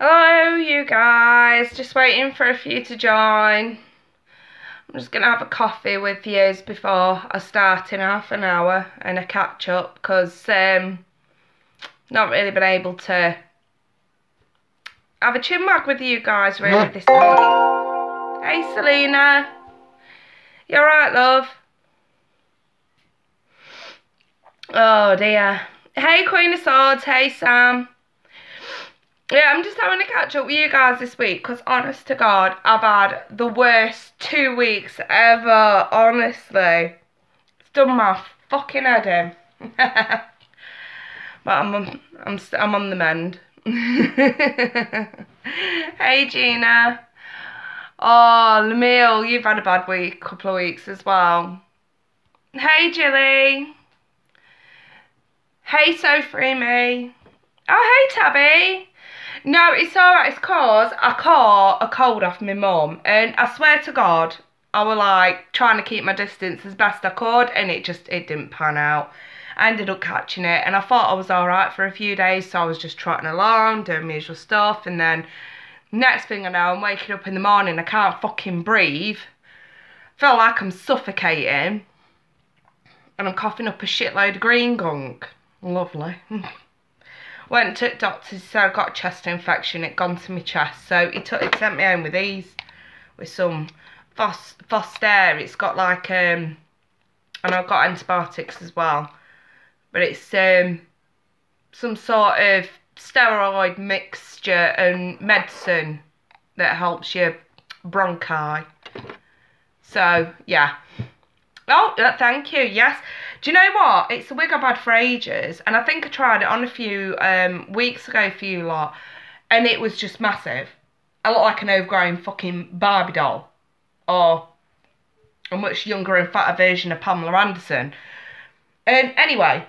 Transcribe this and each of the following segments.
Hello, you guys. Just waiting for a few to join. I'm just going to have a coffee with yous before I start in half an hour and a catch up because not really been able to have a chinwag with you guys really this week. Hey, Selena. You alright, love? Oh, dear. Hey, Queen of Swords. Hey, Sam. Yeah, I'm just having a catch up with you guys this week because, honest to God, I've had the worst 2 weeks ever, honestly. It's done my fucking head in. But I'm on the mend. Hey, Gina. Oh, Lamille, you've had a bad couple of weeks as well. Hey, Jilly. Hey, Sophie Me. Oh, hey, Tabby. No, it's alright, it's cause I caught a cold off my mum, and I swear to God, I was like trying to keep my distance as best I could, and it didn't pan out. I ended up catching it, and I thought I was alright for a few days, so I was just trotting along, doing my usual stuff, and then next thing I know, I'm waking up in the morning, I can't fucking breathe. Feel like I'm suffocating, and I'm coughing up a shitload of green gunk. Lovely. Went to the doctor, said I got a chest infection, it gone to my chest, so he sent me home with these, with some Funday. It's got like, and I've got antibiotics as well, but it's some sort of steroid mixture and medicine that helps your bronchi, so yeah. Oh, thank you, yes. Do you know what? It's a wig I've had for ages, and I think I tried it on a few weeks ago for you lot, and it was just massive. I look like an overgrown fucking Barbie doll, or a much younger and fatter version of Pamela Anderson. And anyway,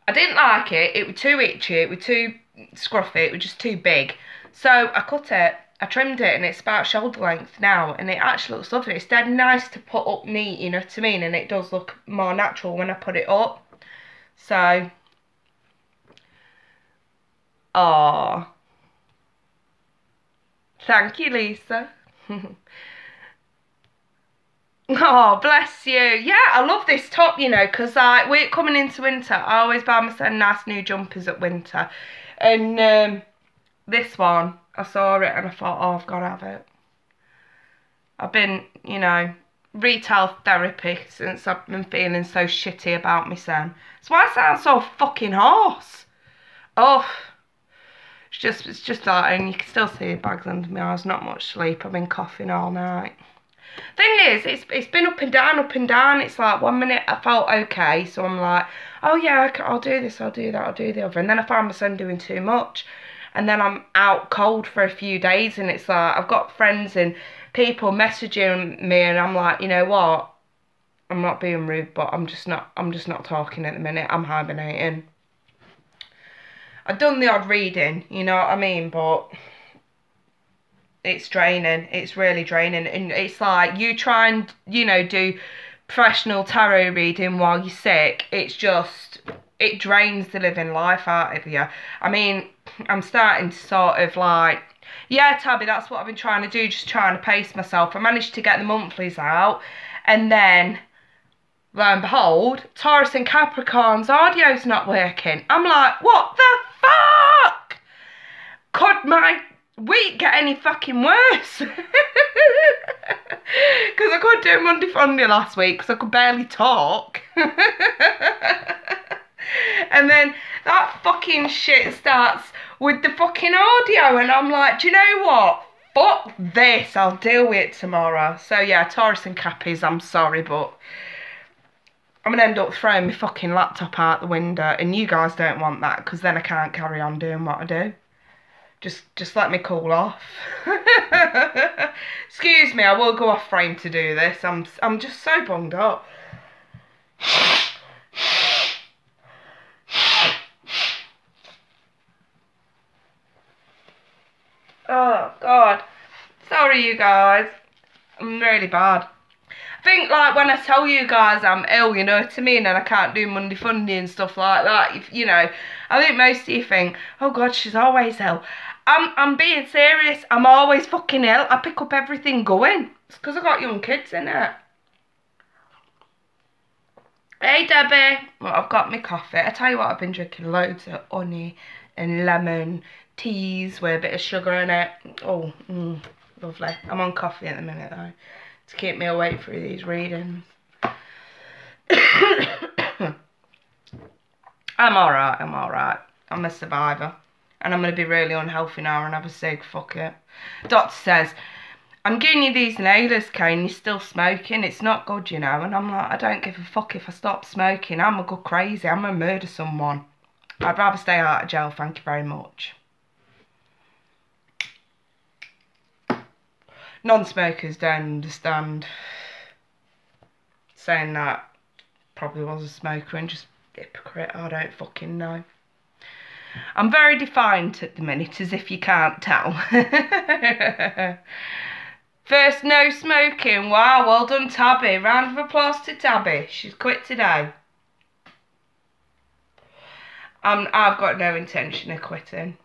I didn't like it. It was too itchy, it was too scruffy, it was just too big. So I cut it. I trimmed it and it's about shoulder length now, and it actually looks lovely. It's dead nice to put up neat, you know what I mean? And it does look more natural when I put it up. So, oh, thank you, Lisa. Oh, bless you. Yeah, I love this top, you know, because we're coming into winter. I always buy myself nice new jumpers at winter. And this one, I saw it and I thought, oh, I've got to have it. I've been, you know, retail therapy since I've been feeling so shitty about my son. That's why I sound so fucking hoarse. Oh, it's just that, and you can still see the bags under my eyes. Not much sleep. I've been coughing all night. Thing is, it's been up and down, up and down. It's like 1 minute I felt okay, so I'm like, oh yeah, I'll do this, I'll do that, I'll do the other. And then I find my son doing too much. And then I'm out cold for a few days, and it's like, I've got friends and people messaging me, and I'm like, you know what? I'm not being rude, but I'm just not talking at the minute. I'm hibernating. I've done the odd reading, you know what I mean, but it's draining. It's really draining. And it's like, you try and, you know, do professional tarot reading while you're sick. It's just, it drains the living life out of you. I mean, I'm starting to sort of like, yeah, Tabby, that's what I've been trying to do, just trying to pace myself. I managed to get the monthlies out, and then, lo and behold, Taurus and Capricorn's audio's not working. I'm like, what the fuck? Could my week get any fucking worse? Because I couldn't do Monday Funday last week because I could barely talk. And then that fucking shit starts with the fucking audio, and I'm like, do you know what? Fuck this, I'll deal with it tomorrow. So yeah, Taurus and Cappies, I'm sorry, but I'm gonna end up throwing my fucking laptop out the window, and you guys don't want that, because then I can't carry on doing what I do. Just let me cool off. Excuse me, I will go off frame to do this. I'm just so bunged up. Oh, God. Sorry, you guys. I'm really bad. think like when I tell you guys I'm ill, you know what I mean, and I can't do Monday Funday and stuff like that, if, you know, I think most of you think, oh God, she's always ill. I'm being serious. I'm always fucking ill. I pick up everything going. It's because I've got young kids in it. Hey Debbie. Well, I've got my coffee. I tell you what, I've been drinking loads of honey and lemon teas with a bit of sugar in it. Oh, lovely. I'm on coffee at the minute though, to keep me awake through these readings. I'm alright, I'm alright. I'm a survivor. And I'm going to be really unhealthy now and have a cig, fuck it. Doctor says, I'm giving you these inhalers, Kane, you're still smoking. It's not good, you know. And I'm like, I don't give a fuck if I stop smoking. I'm a good crazy. I'm going to murder someone. I'd rather stay out of jail, thank you very much. Non-smokers don't understand. Saying that probably was a smoker and just hypocrite, I don't fucking know. I'm very defiant at the minute, as if you can't tell. First no smoking. Wow, well done Tabby. Round of applause to Tabby. She's quit today. I've got no intention of quitting.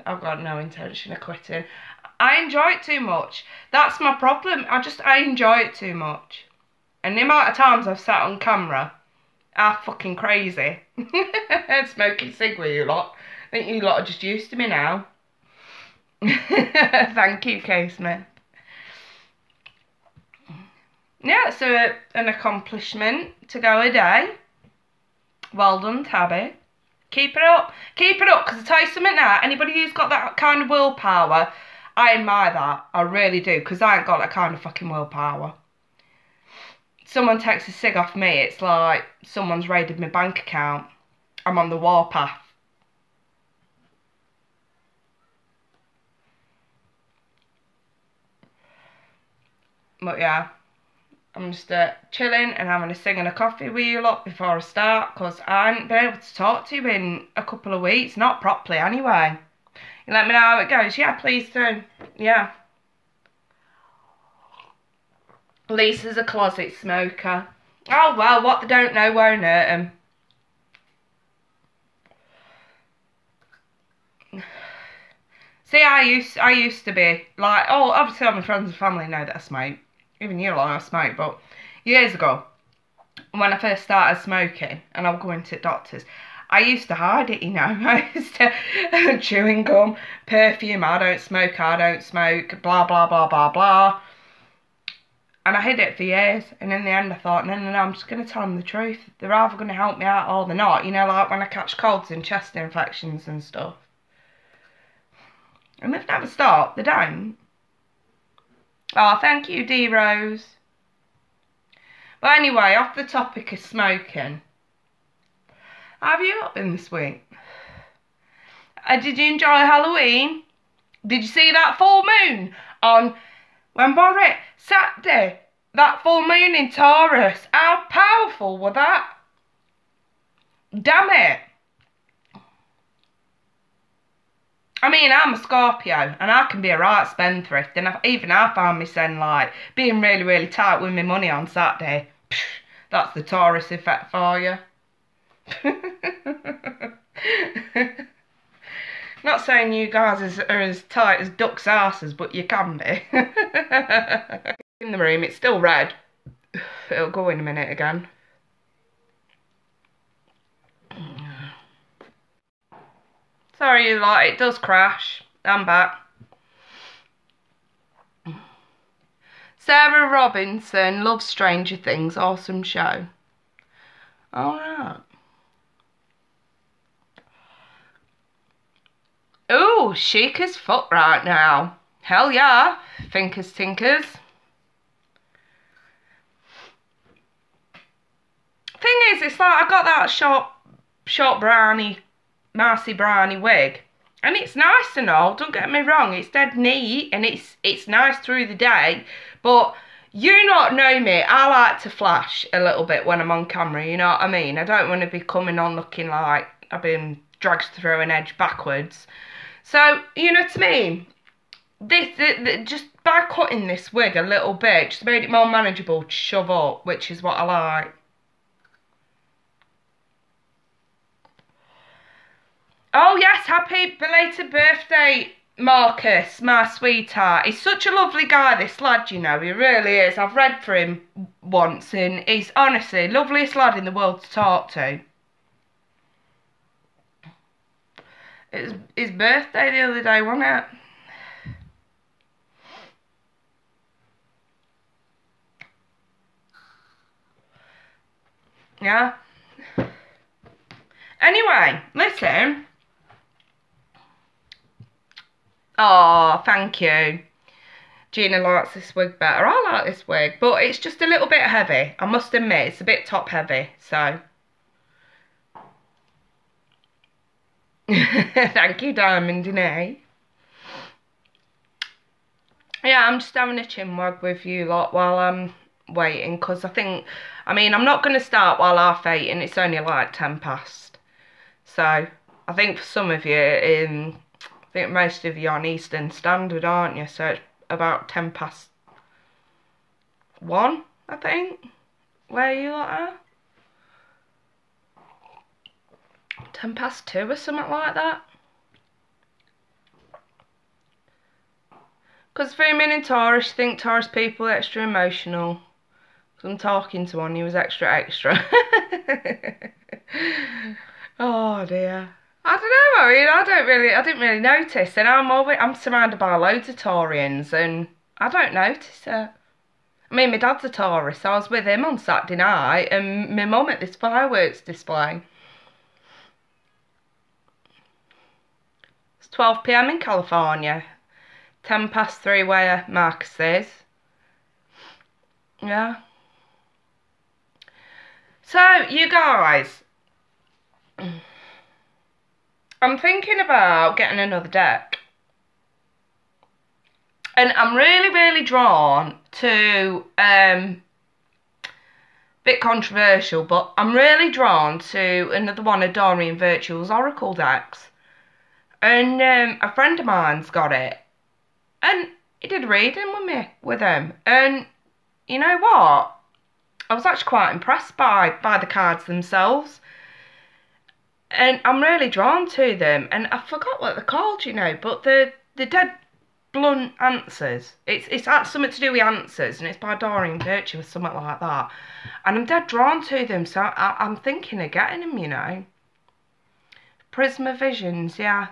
I've got no intention of quitting. I enjoy it too much. That's my problem. I enjoy it too much. And the amount of times I've sat on camera, I'm fucking crazy. Smoking cig with you lot. I think you lot are just used to me now. Thank you, Kay Smith. Yeah, it's an accomplishment to go a day. Well done, Tabby. Keep it up. Keep it up, because I tell you something now, anybody who's got that kind of willpower, I admire that. I really do, because I ain't got that kind of fucking willpower. Someone takes a cig off me, it's like someone's raided my bank account. I'm on the warpath. But yeah, I'm just chilling and having a cig and a coffee with you lot before I start, because I haven't been able to talk to you in a couple of weeks, not properly anyway. You let me know how it goes? Yeah, please do. Yeah. Lisa's a closet smoker. Oh well, what they don't know won't hurt them. See, I used to be like, oh, obviously all my friends and family know that I smoke. Even you lot, I smoke. But years ago, when I first started smoking, and I would go into doctors, I used to hide it, you know. I used to chewing gum, perfume. I don't smoke. Blah blah blah blah blah. And I hid it for years, and in the end I thought, no, I'm just going to tell them the truth. They're either going to help me out or they're not. You know, like when I catch colds and chest infections and stuff. And they've never stopped, they don't. Oh, thank you, D-Rose. But anyway, off the topic of smoking. How have you not been this week? Did you enjoy Halloween? Did you see that full moon on... When was it? Saturday. That full moon in Taurus. How powerful was that? Damn it. I mean, I'm a Scorpio and I can be a right spendthrift, and I found myself like being really, really tight with my money on Saturday. Psh, that's the Taurus effect for you. Not saying you guys are as tight as ducks' asses, but you can be. In the room, it's still red. It'll go in a minute again. Sorry you lot, it does crash. I'm back. Sarah Robinson loves Stranger Things, awesome show. Alright. Ooh, chic as fuck right now. Hell yeah. Thinkers tinkers. Thing is, it's like I got that short brownie, Marcy brownie wig. And it's nice and all, don't get me wrong. It's dead neat and it's nice through the day. But you not know me, I like to flash a little bit when I'm on camera, you know what I mean? I don't want to be coming on looking like I've been dragged through an edge backwards. So, you know what I mean? just by cutting this wig a little bit, just made it more manageable to shove up, which is what I like. Oh yes, happy belated birthday, Marcus, my sweetheart. He's such a lovely guy, this lad, you know, he really is. I've read for him once and he's honestly the loveliest lad in the world to talk to. It was his birthday the other day, wasn't it? Yeah. Anyway, listen. Oh, thank you. Gina likes this wig better. I like this wig, but it's just a little bit heavy. I must admit, it's a bit top heavy, so. Thank you, Diamond Danae. Yeah, I'm just having a chin wag with you lot while I'm waiting, because I mean, I'm not going to start while 8:30, and it's only like 10 past. So, I think for some of you, I think most of you are on Eastern Standard, aren't you? So, it's about 10 past 1, I think. Where are you lot at? 10 past 2 or something like that. Because Freeman and Taurus think Taurus people are extra emotional. So I'm talking to one, he was extra. Oh dear. I don't know, I mean, I didn't really notice, and I'm surrounded by loads of Taurians, and I don't notice it. I mean, my dad's a Taurus, so I was with him on Saturday night, and my mum at this fireworks display. It's 12 PM in California, 10 past 3 where Marcus is. Yeah. So, you guys, I'm thinking about getting another deck. And I'm really drawn to, bit controversial, but I'm really drawn to another one of Doreen Virtual's Oracle decks. And a friend of mine's got it. And he did a reading with him. And you know what? I was actually quite impressed by the cards themselves. And I'm really drawn to them. And I forgot what they're called, you know, but the dead blunt answers. It's something to do with answers, and it's by Doreen Virtue or something like that. And I'm dead drawn to them, so I'm thinking of getting them, you know. Prisma Visions, yeah.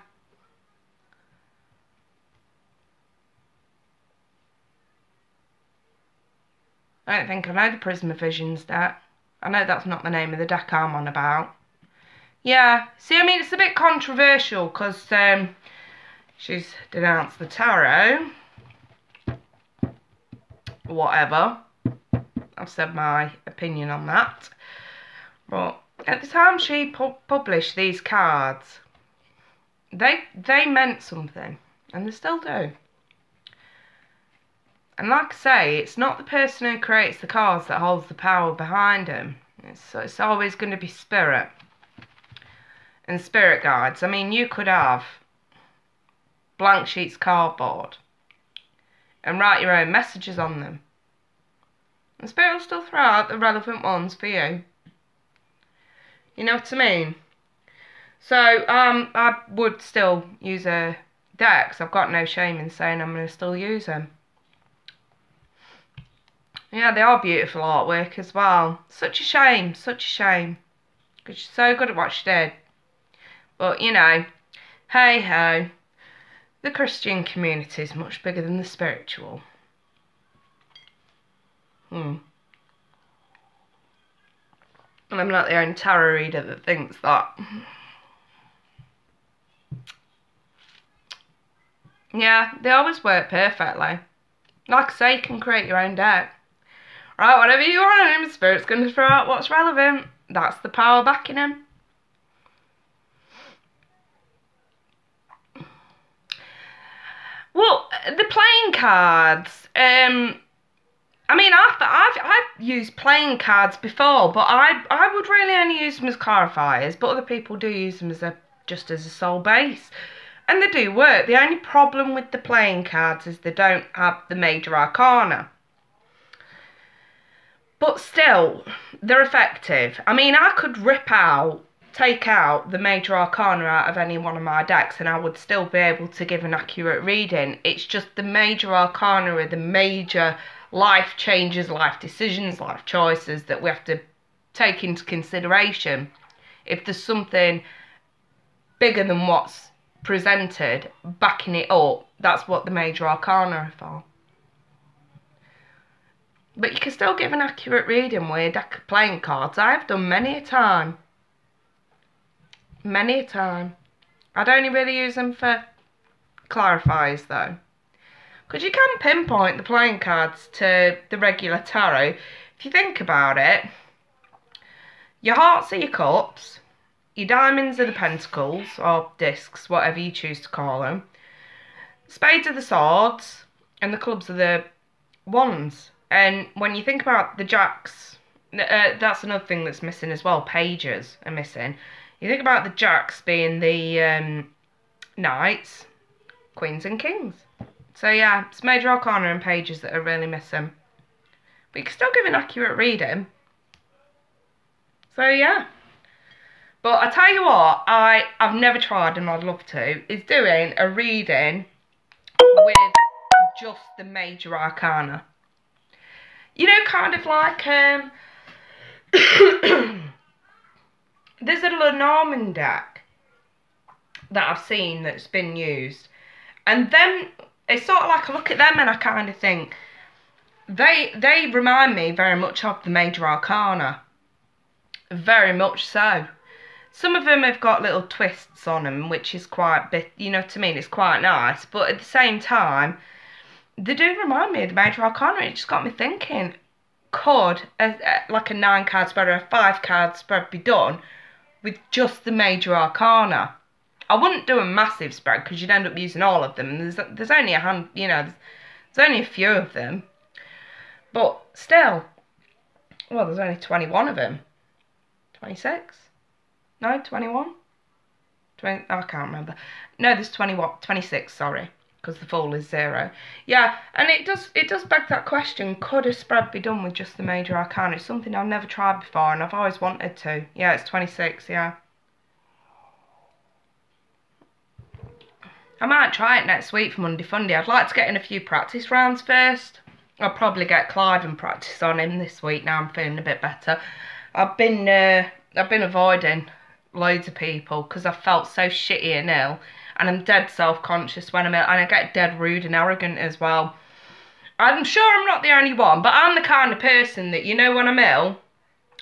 I don't think I know the Prisma Visions deck. I know that's not the name of the deck I'm on about. Yeah, see, I mean, it's a bit controversial because she's denounced the tarot. Whatever. I've said my opinion on that. But at the time she published these cards, they meant something, and they still do. And like I say, it's not the person who creates the cards that holds the power behind them. It's always going to be spirit. And spirit guides. I mean, you could have blank sheets cardboard and write your own messages on them. And spirit will still throw out the relevant ones for you. You know what I mean? So, I would still use a deck, because I've got no shame in saying I'm going to still use them. Yeah, they are beautiful artwork as well. Such a shame, because she's so good at what she did. But, you know, hey ho, the Christian community is much bigger than the spiritual. And I'm not the only tarot reader that thinks that. Yeah, they always work perfectly. Like I say, you can create your own deck. Right, whatever you want him, Spirit's going to throw out what's relevant. That's the power backing him. Well, the playing cards, I mean, I've used playing cards before, but I would really only use them as clarifiers, but other people do use them as just as a sole base. And they do work. The only problem with the playing cards is they don't have the major arcana. But still, they're effective. I mean, I could take out the major arcana out of any one of my decks and I would still be able to give an accurate reading. It's just the major arcana are the major life changes, life decisions, life choices that we have to take into consideration. If there's something bigger than what's presented, backing it up, that's what the major arcana are for. But you can still give an accurate reading with a deck of playing cards. I've done many a time. Many a time. I'd only really use them for clarifiers though. Because you can pinpoint the playing cards to the regular tarot. If you think about it, your hearts are your cups, your diamonds are the pentacles, or discs, whatever you choose to call them. Spades are the swords, and the clubs are the wands. And when you think about the jacks, that's another thing that's missing as well. Pages are missing. You think about the jacks being the knights, queens and kings. So yeah, it's major arcana and pages that are really missing. But you can still give an accurate reading. So yeah. But I tell you what, I've never tried and I'd love to, is doing a reading with just the major arcana. You know, kind of like, there's a Lenormand deck that I've seen that's been used. And then, it's sort of like I look at them and I kind of think, they remind me very much of the major arcana. Very much so. Some of them have got little twists on them, which is quite, you know what I mean, it's quite nice. But at the same time, they do remind me of the major arcana. It just got me thinking, could like a 9-card spread or a 5-card spread be done with just the major arcana? I wouldn't do a massive spread because you'd end up using all of them. There's only a hand, you know, there's only a few of them. But still, well, there's only 21 of them. 26? No, 21? 20, I can't remember. No, there's 26, sorry. Because the Fool is 0. Yeah, and it does beg that question, could a spread be done with just the major arcana? It's something I've never tried before and I've always wanted to. Yeah, it's 26, yeah. I might try it next week for Monday Funday. I'd like to get in a few practice rounds first. I'll probably get Clive and practice on him this week now I'm feeling a bit better. I've been avoiding loads of people because I felt so shitty and ill. And I'm dead self-conscious when I'm ill. And I get dead rude and arrogant as well. I'm sure I'm not the only one. But I'm the kind of person that, you know, when I'm ill,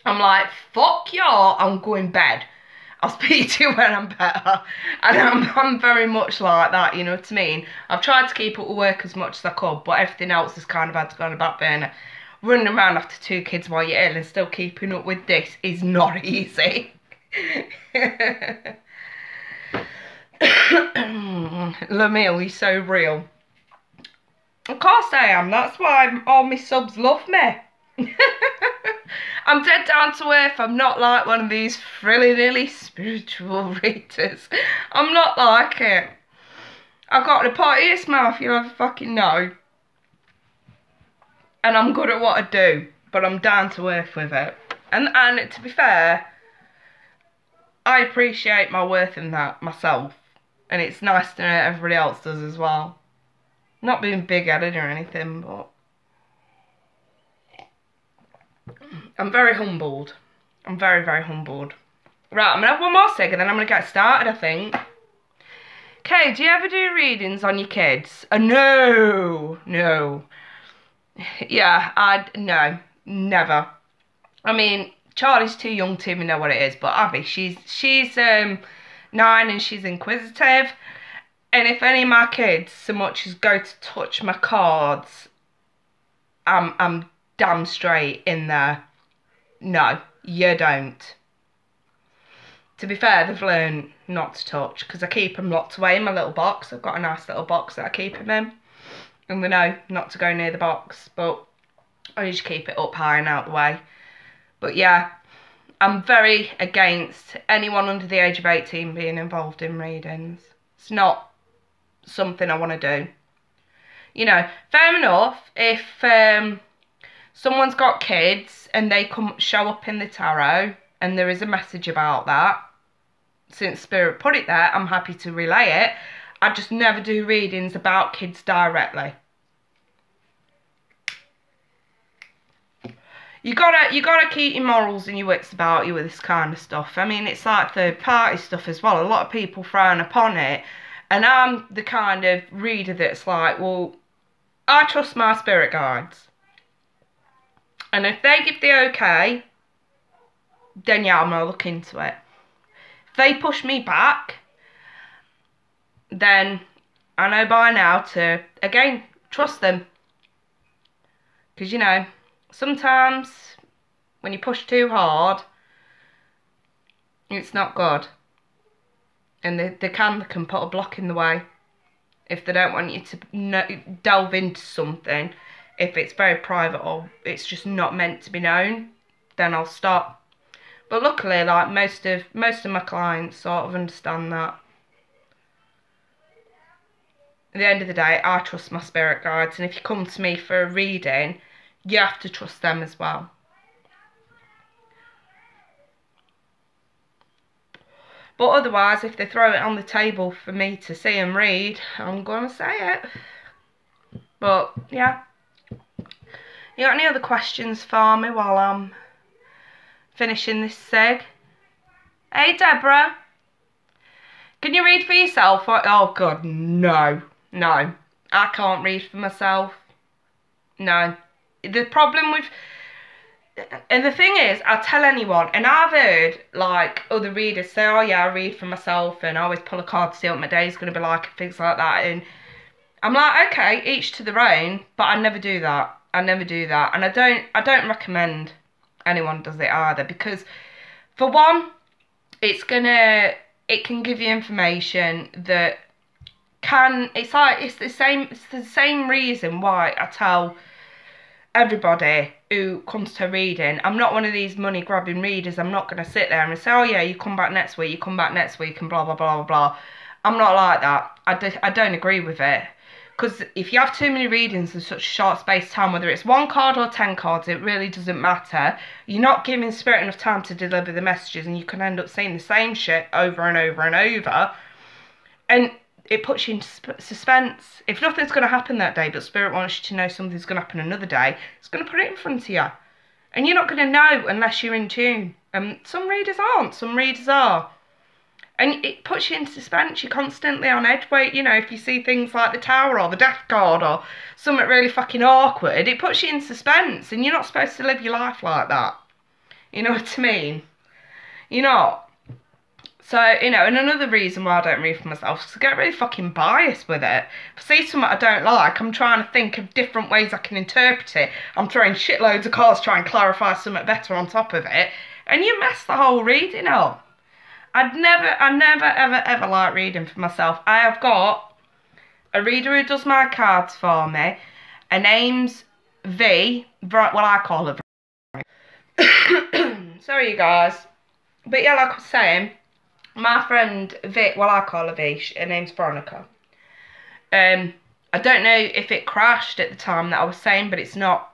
I'm like, fuck y'all, I'm going bed. I'll speak to you when I'm better. And I'm very much like that, you know what I mean? I've tried to keep up with work as much as I could. But everything else has kind of had to go on the back burner. Running around after 2 kids while you're ill and still keeping up with this is not easy. Lamille, he's so real. Of course I am. That's why all my subs love me. I'm dead down to earth. I'm not like one of these frilly-dilly spiritual readers. I'm not like it. I've got a pottiest mouth you'll ever fucking know. And I'm good at what I do. But I'm down to earth with it. And to be fair, I appreciate my worth in that myself. And it's nice to know everybody else does as well. Not being big-headed or anything, but I'm very humbled. I'm very, very humbled. Right, I'm going to have one more cig and then I'm going to get started, I think. Okay, do you ever do readings on your kids? No. Yeah, no, never. I mean, Charlie's too young to even know what it is, but Abby, she's 9 and she's inquisitive. And if any of my kids so much as go to touch my cards, I'm damn straight in there. No, you don't. To be fair, they've learned not to touch because I keep them locked away in my little box. I've got a nice little box that I keep them in. And they know not to go near the box, but I usually keep it up high and out the way. But yeah, I'm very against anyone under the age of 18 being involved in readings. It's not something I want to do. You know, fair enough if someone's got kids and they show up in the tarot and there is a message about that. Since Spirit put it there, I'm happy to relay it. I just never do readings about kids directly. You gotta keep your morals and your wits about you with this kind of stuff. I mean, it's like third party stuff as well. A lot of people frown upon it, and I'm the kind of reader that's like, well, I trust my spirit guides, and if they give the okay, then yeah, I'm gonna look into it. If they push me back, then I know by now to, again, trust them. Because, you know, sometimes when you push too hard, it's not good. And they can put a block in the way if they don't want you to delve into something. If it's very private or it's just not meant to be known, then I'll stop. But luckily, like most of my clients sort of understand that. At the end of the day, I trust my spirit guides, and if you come to me for a reading, you have to trust them as well. But otherwise, if they throw it on the table for me to see and read, I'm going to say it. But, yeah. You got any other questions for me while I'm finishing this seg? Hey, Deborah. Can you read for yourself? Oh, God, no. No. I can't read for myself. No. The problem with... And the thing is, I'll tell anyone, and I've heard, like, other readers say, oh, yeah, I read for myself, and I always pull a card to see what my day's going to be like, and things like that, and I'm like, okay, each to their own, but I never do that. I never do that, and I don't recommend anyone does it either, because, for one, it can give you information that it's the same reason why I tell everybody who comes to a reading, I'm not one of these money grabbing readers. I'm not going to sit there and say, oh yeah, you come back next week, and blah blah blah blah blah. I'm not like that. I don't agree with it, because if you have too many readings in such a short space of time, whether it's 1 card or 10 cards, it really doesn't matter. You're not giving spirit enough time to deliver the messages, and you can end up saying the same shit over and over and over, and it puts you into suspense. If nothing's going to happen that day, but spirit wants you to know something's going to happen another day, it's going to put it in front of you. And you're not going to know unless you're in tune. And some readers aren't, some readers are. And it puts you into suspense. You're constantly on edge. Wait, you know, if you see things like the Tower or the Death card or something really fucking awkward, it puts you in suspense. And you're not supposed to live your life like that. You know what I mean? You're not. So, you know, and another reason why I don't read for myself is to get really fucking biased with it. If I see something I don't like, I'm trying to think of different ways I can interpret it. I'm throwing shitloads of cards to try and clarify something better on top of it. And you mess the whole reading up. I never, ever like reading for myself. I have got a reader who does my cards for me. Her name's V. Well, I call her V. Sorry, you guys. But yeah, like I was saying, my friend Vic, well, I call her V, her name's Veronica. I don't know if it crashed at the time that I was saying, but it's not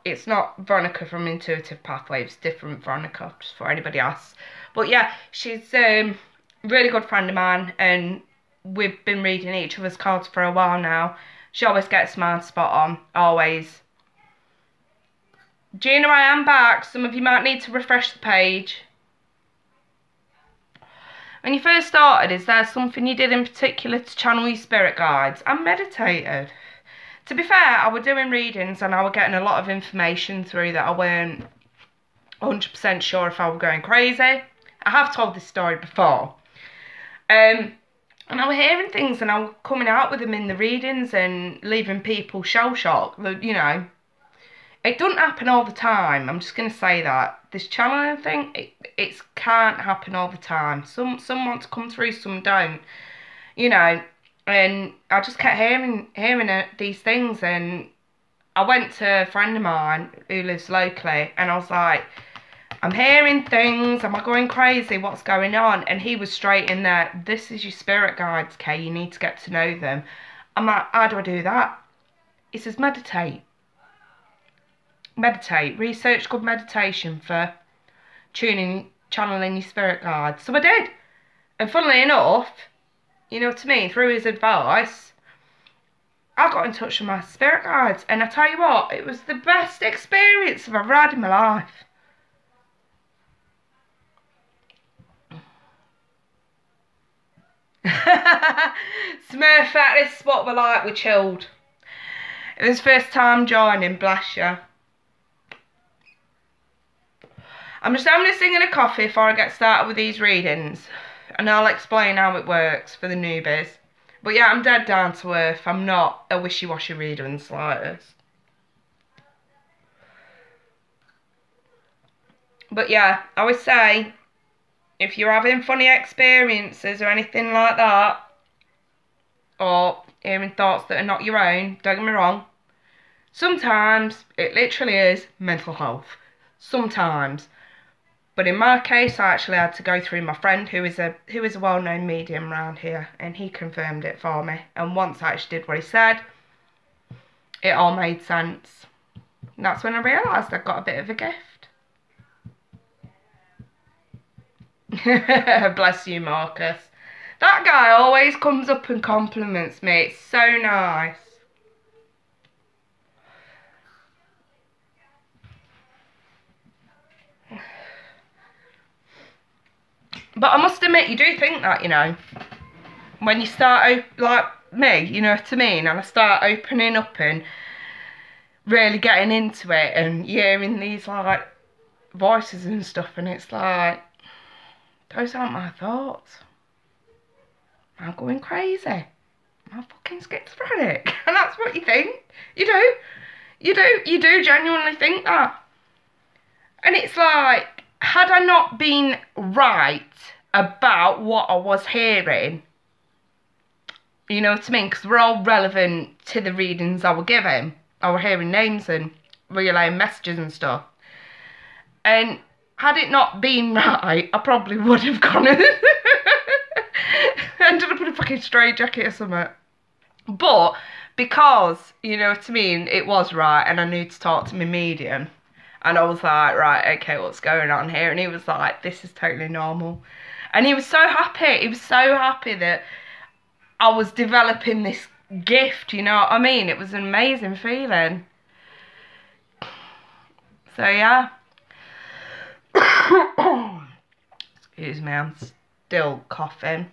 Veronica from Intuitive Pathway, it's different Veronica, just for anybody else. But yeah, she's a really good friend of mine, and we've been reading each other's cards for a while now. She always gets mine spot on, always. Gina, I am back. Some of you might need to refresh the page. When you first started, is there something you did in particular to channel your spirit guides? I meditated. To be fair, I was doing readings and I was getting a lot of information through that I weren't 100% sure if I was going crazy. I have told this story before. And I was hearing things and I was coming out with them in the readings and leaving people shell-shocked. You know, it doesn't happen all the time. I'm just going to say that. This channeling thing, it can't happen all the time. Some want to come through, some don't. You know, and I just kept hearing these things, and I went to a friend of mine who lives locally, and I was like, I'm hearing things, am I going crazy, what's going on? And he was straight in there, this is your spirit guides, Kay, you need to get to know them. I'm like, how do I do that? He says, meditate. Meditate. Research good meditation for channeling your spirit guides. So I did. And funnily enough, you know what I mean, through his advice, I got in touch with my spirit guides. And I tell you what, it was the best experience I've ever had in my life. Smurfette, this is what we're like, we're chilled. It was first time joining, bless you. I'm just having a sing and a coffee before I get started with these readings. And I'll explain how it works for the newbies. But yeah, I'm dead down to earth. I'm not a wishy-washy reader in the slightest. But yeah, I would say, if you're having funny experiences or anything like that, or hearing thoughts that are not your own, don't get me wrong, sometimes it literally is mental health. Sometimes. But in my case, I actually had to go through my friend who is a well-known medium around here, and he confirmed it for me. And once I actually did what he said, it all made sense. And that's when I realised I got a bit of a gift. Bless you, Marcus. That guy always comes up and compliments me. It's so nice. But I must admit, you do think that, you know, when you start, like me, you know what I mean? And I start opening up and really getting into it and hearing these, like, voices and stuff. And it's like, those aren't my thoughts. I'm going crazy. I'm fucking schizophrenic. And that's what you think. You do. You do genuinely think that. And it's like, had I not been right about what I was hearing, you know what I mean? Because we're all relevant to the readings I were giving. I were hearing names and relaying messages and stuff. And had it not been right, I probably would have gone and ended up in a fucking straitjacket or something. But because, you know what I mean, it was right and I knew to talk to my medium. And I was like, right, okay, what's going on here? And he was like, this is totally normal. And he was so happy. He was so happy that I was developing this gift, you know what I mean? It was an amazing feeling. So, yeah. Excuse me, I'm still coughing.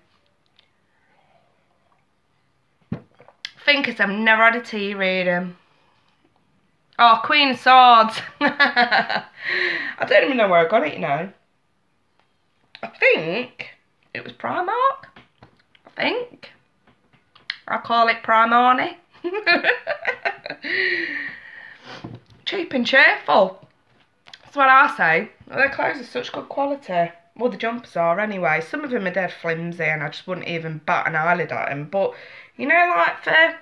Thinkers, I've never had a tea reading. Oh, Queen of Swords. I don't even know where I got it, you know. I think it was Primark. I think. I call it Primani. Cheap and cheerful. That's what I say. Their clothes are such good quality. Well, the jumpers are anyway. Some of them are dead flimsy and I just wouldn't even bat an eyelid at them. But, you know, like for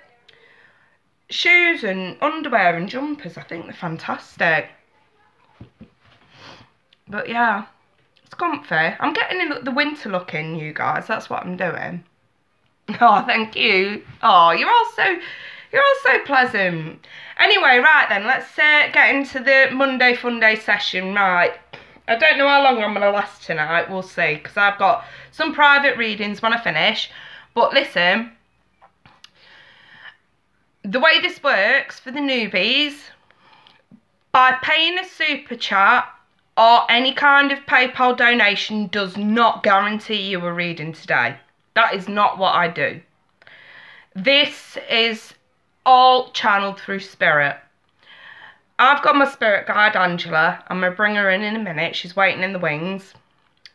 shoes and underwear and jumpers, I think they're fantastic. But yeah, it's comfy. I'm getting the winter look in, you guys. That's what I'm doing. Oh, thank you. Oh, you're all so pleasant. Anyway, right then, let's get into the Monday Funday session. Right, I don't know how long I'm going to last tonight. We'll see, because I've got some private readings when I finish. But listen, the way this works for the newbies, by paying a super chat or any kind of PayPal donation does not guarantee you a reading today. That is not what I do. This is all channeled through spirit. I've got my spirit guide, Angela. I'm going to bring her in a minute. She's waiting in the wings.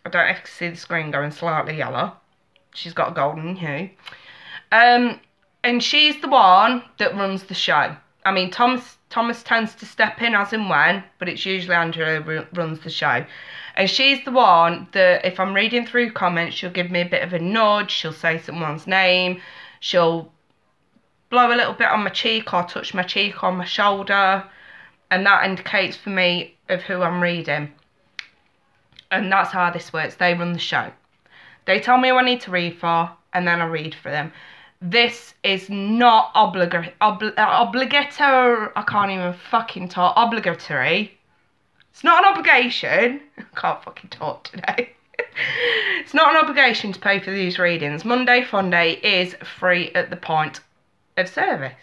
I don't know if you can see the screen going slightly yellow. She's got a golden hue. And she's the one that runs the show. I mean, Thomas tends to step in as and when, but it's usually Angela who runs the show. And she's the one that, if I'm reading through comments, she'll give me a bit of a nudge. She'll say someone's name. She'll blow a little bit on my cheek or touch my cheek or my shoulder. And that indicates for me of who I'm reading. And that's how this works. They run the show. They tell me who I need to read for, and then I read for them. this is not obligatory. I can't even fucking talk. Obligatory. It's not an obligation. I can't fucking talk today. It's not an obligation to pay for these readings. Monday Funday is free at the point of service.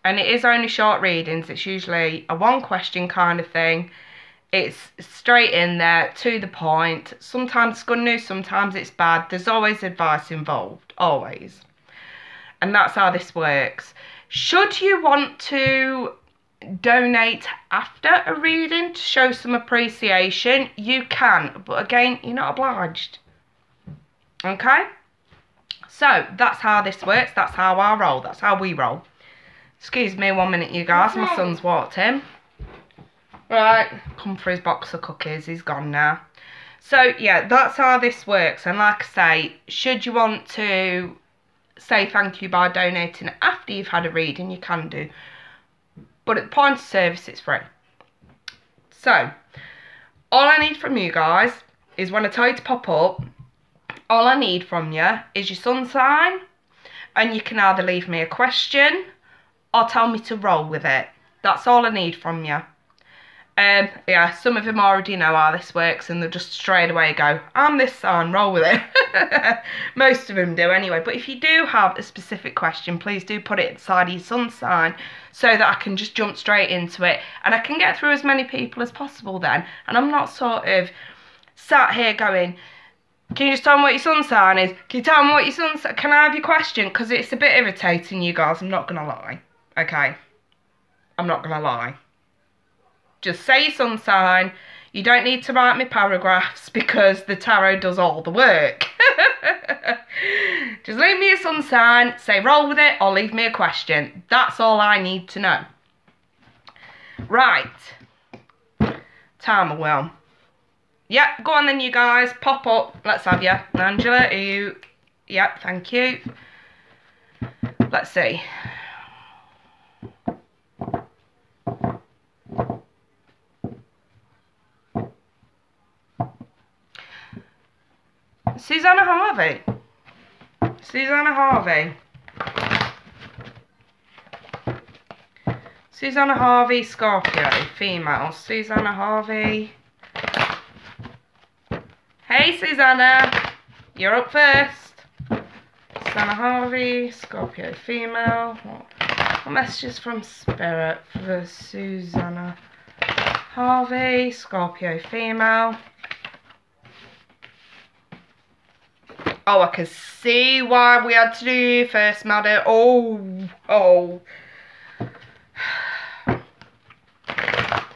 And it is only short readings. It's usually a one question kind of thing. It's straight in there, to the point. Sometimes it's good news, sometimes it's bad. There's always advice involved, always. And that's how this works. Should you want to donate after a reading to show some appreciation, you can. But again, you're not obliged. Okay? So, that's how this works. That's how I roll. That's how we roll. Excuse me 1 minute, you guys. My son's walked in. Right, come for his box of cookies. He's gone now. So, yeah, that's how this works. And like I say, should you want to say thank you by donating after you've had a reading, you can do. But at the point of service, it's free. So, all I need from you guys is when I tell you to pop up, all I need from you is your sun sign. And you can either leave me a question or tell me to roll with it. That's all I need from you. Yeah, some of them already know how this works and they'll just straight away go, I'm this sign, roll with it. Most of them do anyway. But if you do have a specific question, please do put it inside your sun sign so that I can just jump straight into it and I can get through as many people as possible then. And I'm not sort of sat here going, can you just tell me what your sun sign is? Can you tell me what your sun sign? Can I have your question? Because it's a bit irritating, you guys. I'm not going to lie. Okay? I'm not going to lie. Just say your sun sign. You don't need to write me paragraphs because the tarot does all the work. Just leave me your sun sign, say roll with it, or leave me a question. That's all I need to know. Right. Timer will. Yep, go on then, you guys. Pop up. Let's have you. Angela, are you... Yep, thank you. Let's see. Susanna Harvey. Susanna Harvey. Susanna Harvey, Scorpio, female. Susanna Harvey. Hey, Susanna. You're up first. Susanna Harvey, Scorpio, female. What messages from Spirit for Susanna Harvey, Scorpio, female? Oh, I can see why we had to do first, madam. Oh.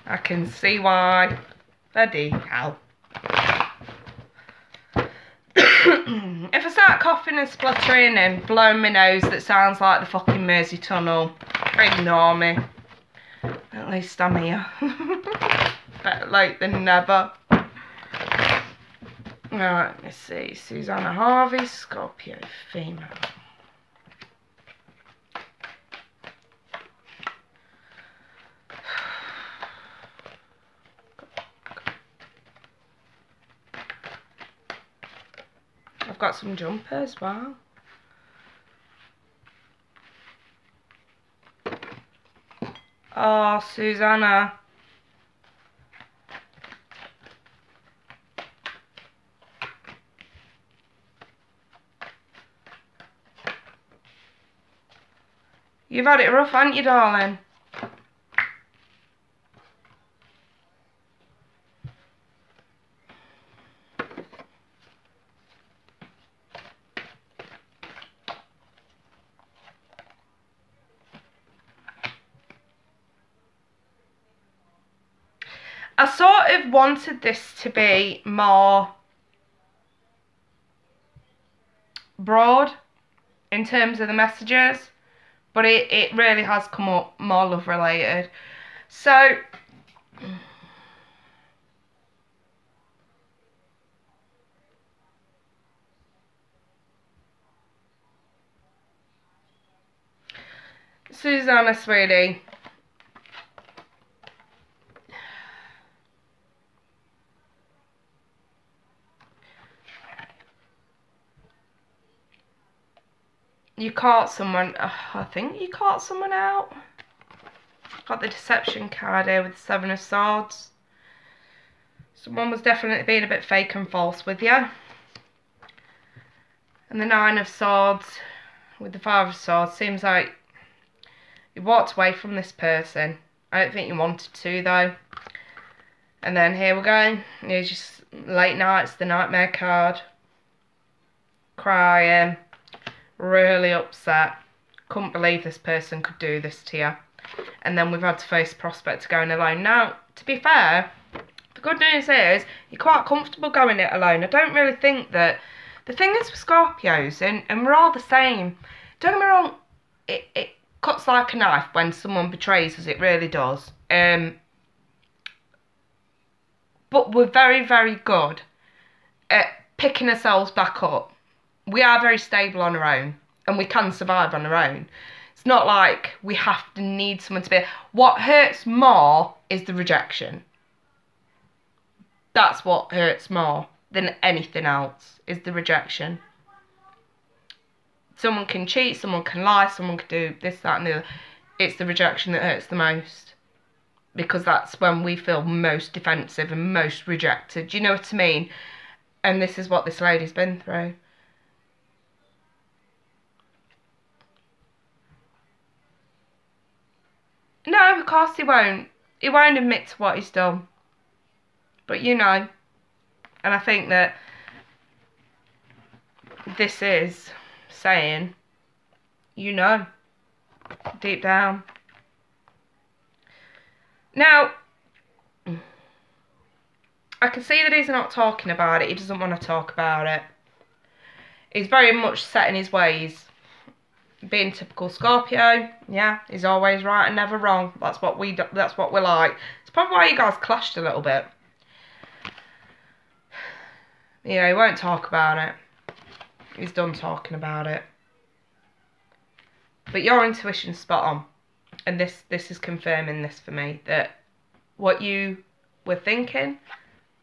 I can see why. Bloody hell. If I start coughing and spluttering and blowing my nose that sounds like the fucking Mersey Tunnel, ignore me. At least I'm here. Better late than never. Right, let me see. Susanna Harvey, Scorpio, female. I've got some jumpers, wow. Oh, Susanna. You've had it rough, haven't you, darling? I sort of wanted this to be more broad in terms of the messages, but it really has come up more love related. So Susanna, sweetie, You caught someone. I think you caught someone out. Got the deception card here with the Seven of Swords. Someone was definitely being a bit fake and false with you. And the Nine of Swords with the Five of Swords. Seems like you walked away from this person. I don't think you wanted to though. And then here we go. Here's just late nights, the nightmare card. Crying. Really upset. Couldn't believe this person could do this to you. And then we've had to face the prospect of going alone. Now, to be fair, the good news is you're quite comfortable going it alone. I don't really think that... The thing is with Scorpios, and we're all the same. Don't get me wrong, it cuts like a knife when someone betrays us. It really does. But we're very, very good at picking ourselves back up. We are very stable on our own, and we can survive on our own. It's not like we have to need someone to be... What hurts more is the rejection. That's what hurts more than anything else, is the rejection. Someone can cheat, someone can lie, someone can do this, that and the other. It's the rejection that hurts the most. Because that's when we feel most defensive and most rejected. Do you know what I mean? And this is what this lady's been through. No, of course he won't. He won't admit to what he's done. But you know. And I think that this is saying, you know, deep down. Now, I can see that he's not talking about it. He doesn't want to talk about it. He's very much set in his ways. Being typical Scorpio, yeah, he's always right and never wrong. That's what we like. It's probably why you guys clashed a little bit. You know, he won't talk about it. He's done talking about it. But your intuition's spot on. And this is confirming this for me. That what you were thinking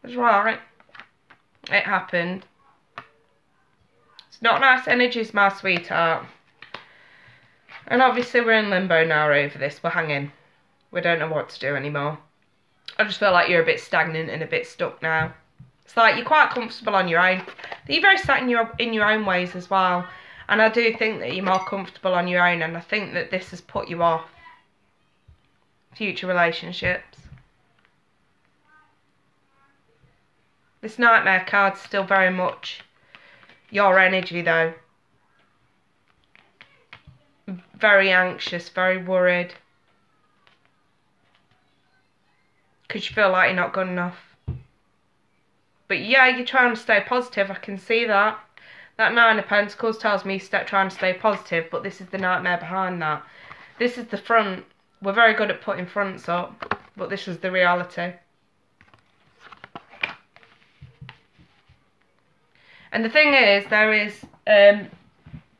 was right. It happened. It's not nice energies, my sweetheart. And obviously we're in limbo now over this. We're hanging. We don't know what to do anymore. I just feel like you're a bit stagnant and a bit stuck now. It's like you're quite comfortable on your own. You're very set in your own ways as well. And I do think that you're more comfortable on your own. And I think that this has put you off future relationships. This nightmare card's still very much your energy though. Very anxious, very worried. Because you feel like you're not good enough. But yeah, you're trying to stay positive. I can see that. That Nine of Pentacles tells me trying to stay positive. But this is the nightmare behind that. This is the front. We're very good at putting fronts up. But this is the reality. And the thing is, there is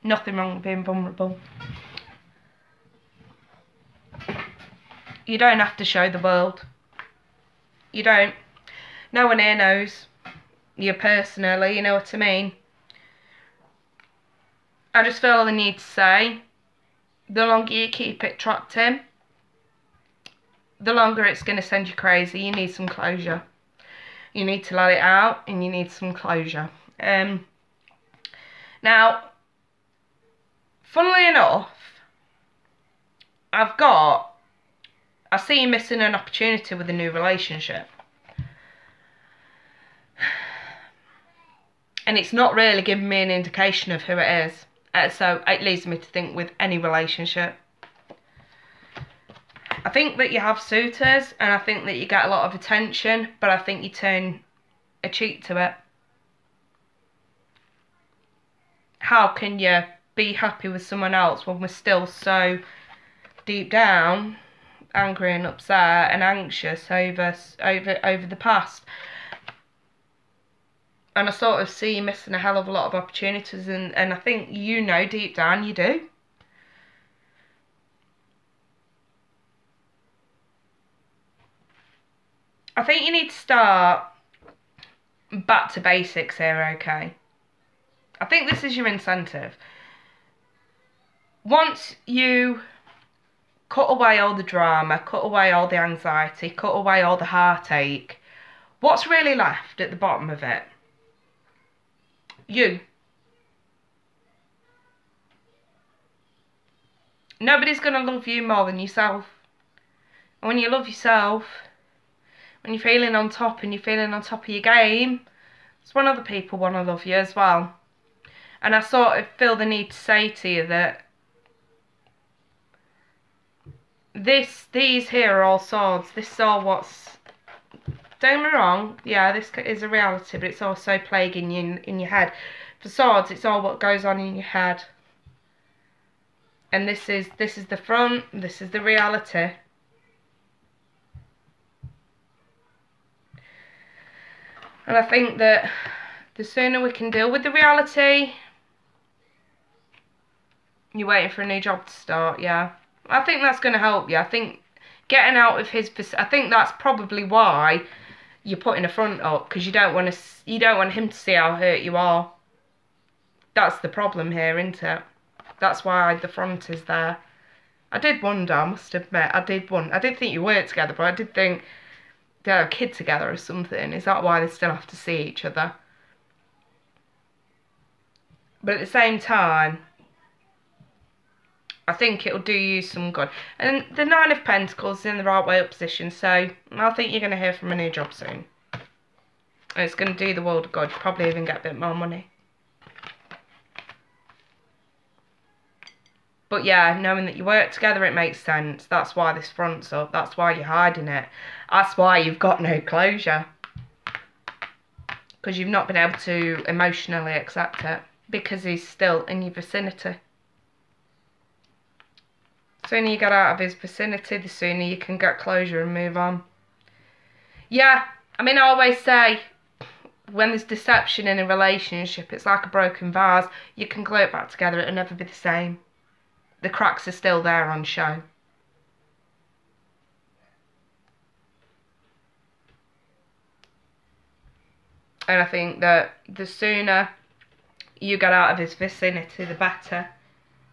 nothing wrong with being vulnerable. You don't have to show the world. You don't. No one here knows you personally, you know what I mean? I just feel the need to say, the longer you keep it trapped in, the longer it's going to send you crazy. You need some closure. You need to let it out and you need some closure. Now, funnily enough, I see you missing an opportunity with a new relationship. And it's not really giving me an indication of who it is. So it leads me to think with any relationship. I think that you have suitors and I think that you get a lot of attention, but I think you turn a cheek to it. How can you be happy with someone else when we're still so deep down angry and upset and anxious over the past? And I sort of see you missing a hell of a lot of opportunities, and I think you know deep down you do. I think you need to start back to basics here, okay? I think this is your incentive. once you cut away all the drama, cut away all the anxiety, cut away all the heartache, what's really left at the bottom of it? You. Nobody's going to love you more than yourself. And when you love yourself, when you're feeling on top and you're feeling on top of your game, it's when other people want to love you as well. And I sort of feel the need to say to you that these here are all swords. This is all what's, don't get me wrong, yeah, this is a reality, but it's also plaguing you in your head. For swords, it's all what goes on in your head. And this is the front, this is the reality. And I think that the sooner we can deal with the reality, you're waiting for a new job to start, yeah. I think that's going to help you. I think getting out of his, I think that's probably why you're putting a front up, because you don't want him to see how hurt you are. That's the problem here, isn't it? That's why the front is there. I did wonder, I must admit, I did think you worked together, but I did think they had a kid together or something. Is that why they still have to see each other? But at the same time, I think it'll do you some good. And the Nine of Pentacles is in the right way up position, so I think you're going to hear from a new job soon. And it's going to do the world of good. Probably even get a bit more money. But yeah, knowing that you work together, it makes sense. That's why this front's up. That's why you're hiding it. That's why you've got no closure. Because you've not been able to emotionally accept it. Because he's still in your vicinity. The sooner you get out of his vicinity, the sooner you can get closure and move on. Yeah, I mean, I always say, when there's deception in a relationship, it's like a broken vase. You can glue it back together, it'll never be the same. The cracks are still there on show. And I think that the sooner you get out of his vicinity, the better.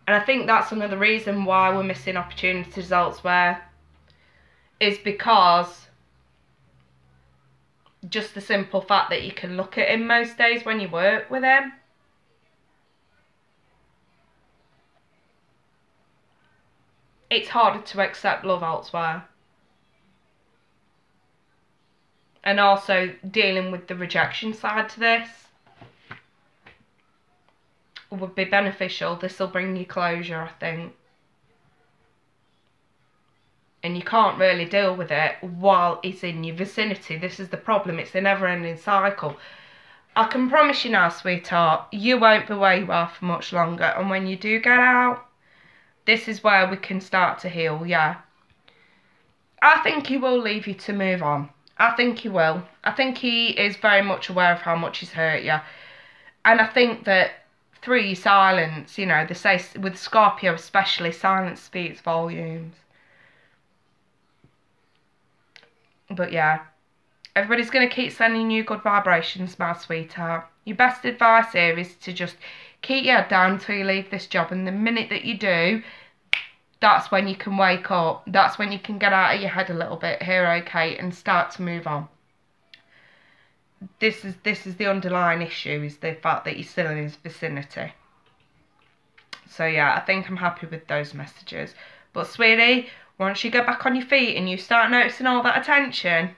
And I think that's another reason why we're missing opportunities elsewhere. Is because just the simple fact that you can look at him most days when you work with him. It's harder to accept love elsewhere. And also dealing with the rejection side to this would be beneficial. This will bring you closure, I think. And you can't really deal with it while it's in your vicinity. This is the problem. It's a never-ending cycle. I can promise you now, sweetheart, you won't be where you are for much longer. And when you do get out, this is where we can start to heal, yeah. I think he will leave you to move on. I think he will. I think he is very much aware of how much he's hurt you. And I think that through your silence, you know, they say with Scorpio especially, silence speaks volumes. But yeah, everybody's going to keep sending you good vibrations, my sweetheart. Your best advice here is to just keep your head down until you leave this job. And the minute that you do, that's when you can wake up. That's when you can get out of your head a little bit here, okay, and start to move on. This is the underlying issue, is the fact that you're still in his vicinity. So yeah, I think I'm happy with those messages. But sweetie, once you get back on your feet and you start noticing all that attention,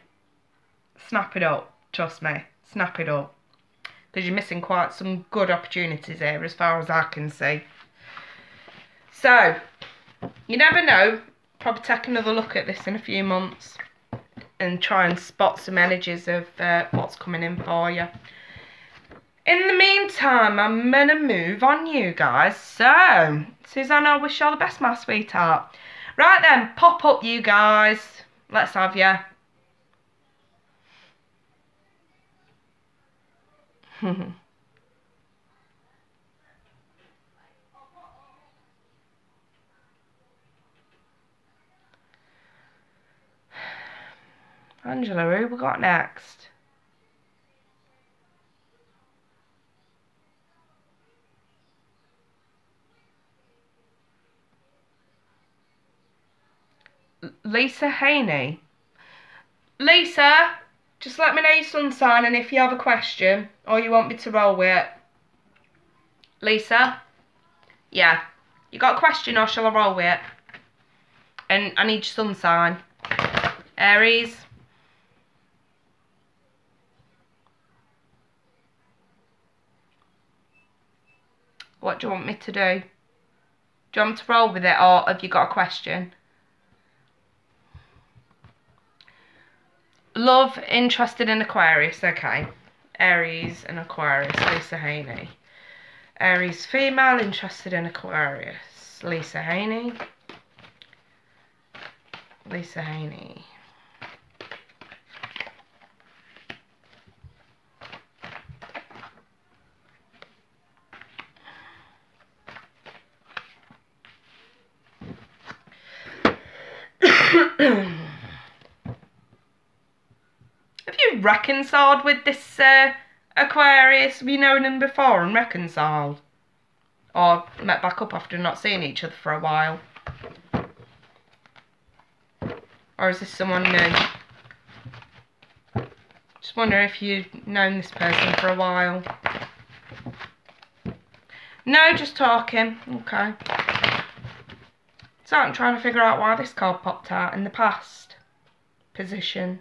snap it up. Trust me, snap it up. Because you're missing quite some good opportunities here as far as I can see. So, you never know. Probably take another look at this in a few months and try and spot some energies of what's coming in for you. In the meantime, I'm going to move on, you guys. So, Susanna, I wish you all the best, my sweetheart. Right then, pop up, you guys. Let's have you. Angela, who we got next? Lisa Haney. Lisa, just let me know your sun sign and if you have a question or you want me to roll with it. Lisa? Yeah. You got a question or shall I roll with it? And I need your sun sign. Aries? What do you want me to do? Do you want me to roll with it or have you got a question? Love, interested in Aquarius. Okay. Aries and Aquarius. Lisa Haney. Aries female, interested in Aquarius. Lisa Haney. Lisa Haney. Have you reconciled with this Aquarius? Have you known him before and reconciled? Or met back up after not seeing each other for a while? Or is this someone new? Just wonder if you've known this person for a while. No, just talking. Okay. So I'm trying to figure out why this card popped out in the past position.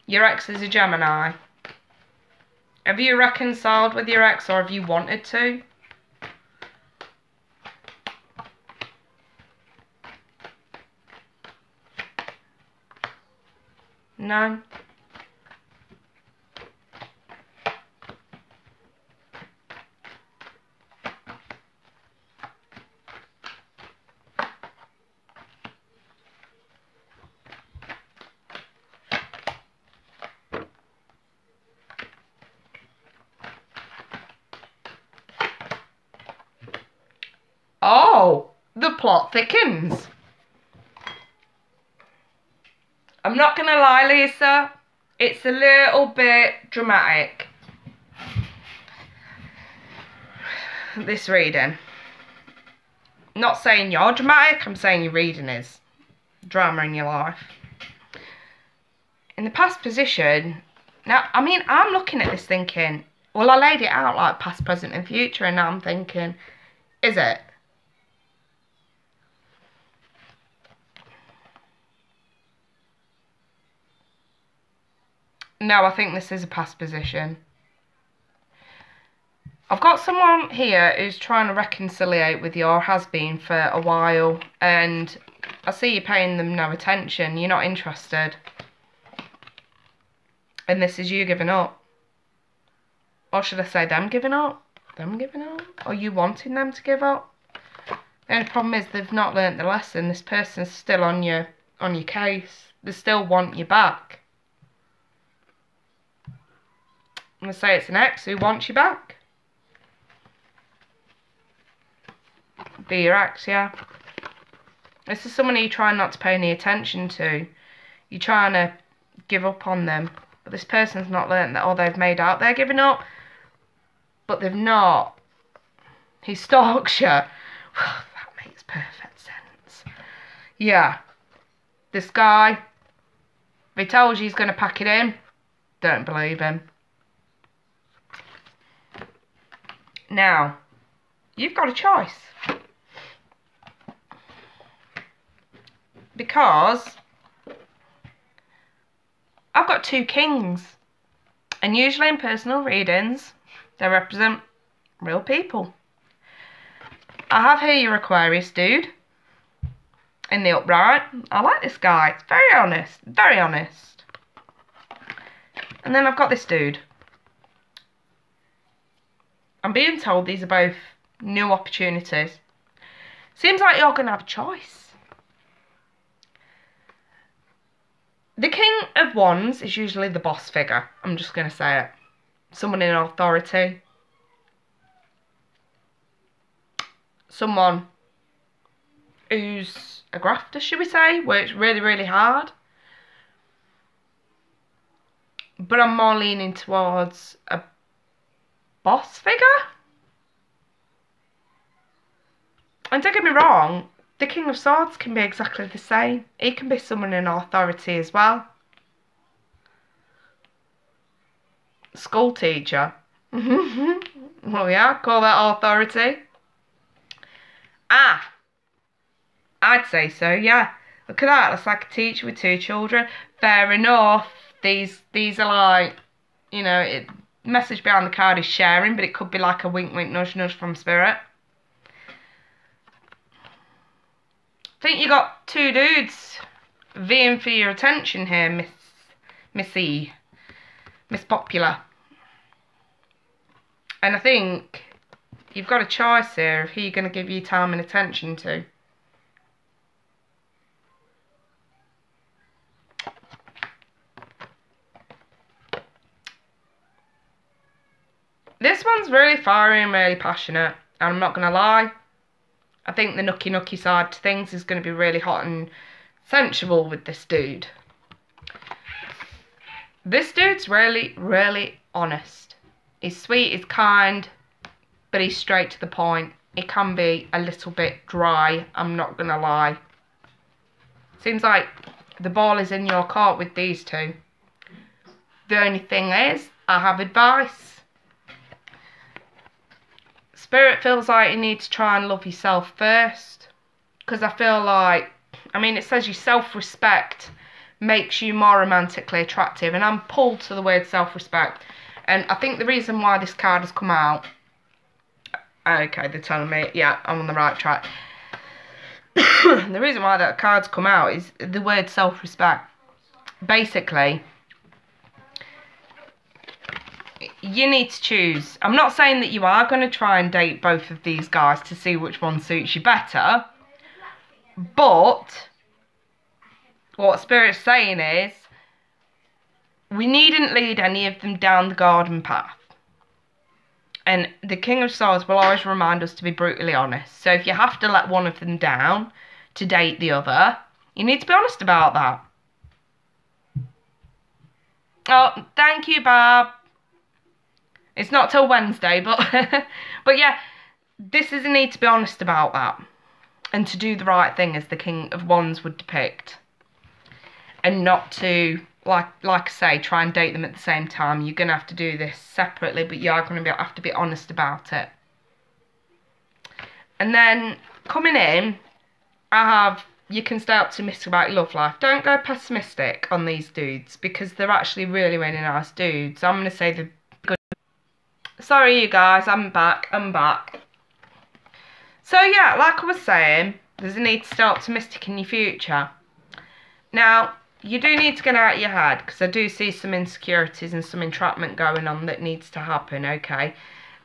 Your ex is a Gemini. Have you reconciled with your ex or have you wanted to? No? Oh, the plot thickens. I'm not going to lie, Lisa. It's a little bit dramatic. This reading. Not saying you're dramatic, I'm saying your reading is drama in your life. In the past position, now, I mean, I'm looking at this thinking, well, I laid it out like past, present and future, and now I'm thinking, is it? No, I think this is a past position. I've got someone here who's trying to reconciliate with you or has been for a while, and I see you paying them no attention. You're not interested. And this is you giving up. Or should I say them giving up? Them giving up? Or you wanting them to give up? The only problem is they've not learnt the lesson. This person's still on your case. They still want you back. I'm going to say it's an ex who wants you back. Be your ex, yeah. This is someone you're trying not to pay any attention to. You're trying to give up on them. But this person's not learnt that, or they've made out they're giving up. But they've not. He stalks you. That makes perfect sense. Yeah. This guy, if he tells you he's going to pack it in, don't believe him. Now, you've got a choice. Because I've got two kings. And usually in personal readings, they represent real people. I have here your Aquarius dude in the upright. I like this guy. It's very honest. Very honest. And then I've got this dude. I'm being told these are both new opportunities. Seems like you're going to have a choice. The King of Wands is usually the boss figure. I'm just going to say it. Someone in authority. Someone who's a grafter, should we say? Works really, really hard. but I'm more leaning towards a boss figure. And don't get me wrong, the King of Swords can be exactly the same. He can be someone in authority as well. School teacher. Oh yeah, call that authority. Ah, I'd say so, yeah. Look at that, that's like a teacher with 2 children. Fair enough. These are like, you know, message behind the card is sharing, but it could be like a wink wink nudge nudge from Spirit. I think you got 2 dudes vying for your attention here, Miss Popular. And I think you've got a choice here of who you're going to give your time and attention to. This one's really fiery and really passionate, and I'm not going to lie. I think the nookie side to things is going to be really hot and sensual with this dude. This dude's really, really honest. He's sweet, he's kind, but he's straight to the point. It can be a little bit dry, I'm not going to lie. Seems like the ball is in your court with these 2. The only thing is, I have advice. Spirit feels like you need to try and love yourself first. Because I feel like, I mean, it says your self-respect makes you more romantically attractive. And I'm pulled to the word self-respect. And I think the reason why this card has come out... Okay, they're telling me, yeah, I'm on the right track. The reason why that card's come out is the word self-respect. Basically, you need to choose. I'm not saying that you are going to try and date both of these guys to see which one suits you better. But what Spirit's saying is we needn't lead any of them down the garden path. And the King of Swords will always remind us to be brutally honest. So if you have to let one of them down to date the other, you need to be honest about that. Oh, thank you, Bob. It's not till Wednesday, but but yeah, this is a need to be honest about that. And to do the right thing, as the King of Wands would depict. And not to, like I say, try and date them at the same time. You're going to have to do this separately, but you are going to have to be honest about it. And then, coming in, I have, you can stay optimistic about your love life. Don't go pessimistic on these dudes, because they're actually really, really nice dudes. I'm going to say they're good. Sorry, you guys, I'm back. So, yeah, like I was saying, there's a need to stay optimistic in your future. Now, you do need to get out of your head, because I do see some insecurities and some entrapment going on that needs to happen, okay?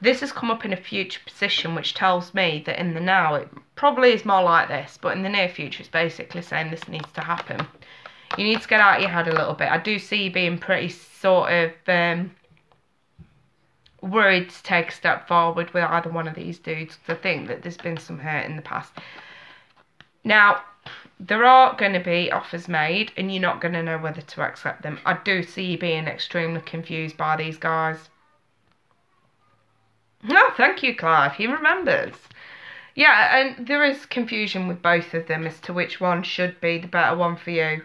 This has come up in a future position, which tells me that in the now, it probably is more like this, but in the near future, it's basically saying this needs to happen. You need to get out of your head a little bit. I do see you being pretty sort of worried to take a step forward with either one of these dudes, because I think that there's been some hurt in the past. Now, there are going to be offers made, and you're not going to know whether to accept them. I do see you being extremely confused by these guys. Oh, thank you, Clive. He remembers. Yeah, and there is confusion with both of them as to which one should be the better one for you.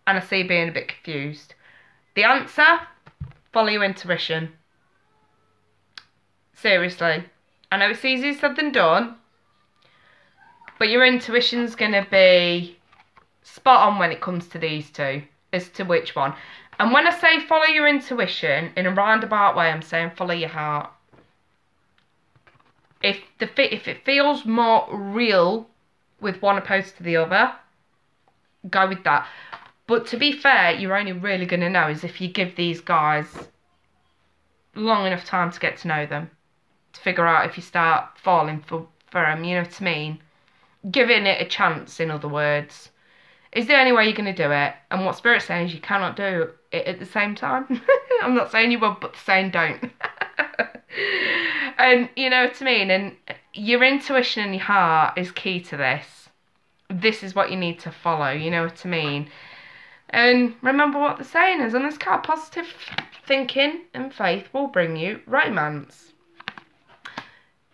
And I see you being a bit confused. The answer, follow your intuition. Seriously. I know it's easier said than done, but your intuition's going to be spot on when it comes to these two, as to which one. And when I say follow your intuition, in a roundabout way, I'm saying follow your heart. If it feels more real with one opposed to the other, go with that. But to be fair, you're only really going to know is if you give these guys long enough time to get to know them, to figure out if you start falling for them, you know what I mean? Giving it a chance, in other words, is the only way you're going to do it. And what Spirit's saying is you cannot do it at the same time. I'm not saying you will, but saying don't. And you know what I mean? And your intuition and your heart is key to this. This is what you need to follow, you know what I mean? And remember what the saying is, and this kind of positive thinking and faith will bring you romance.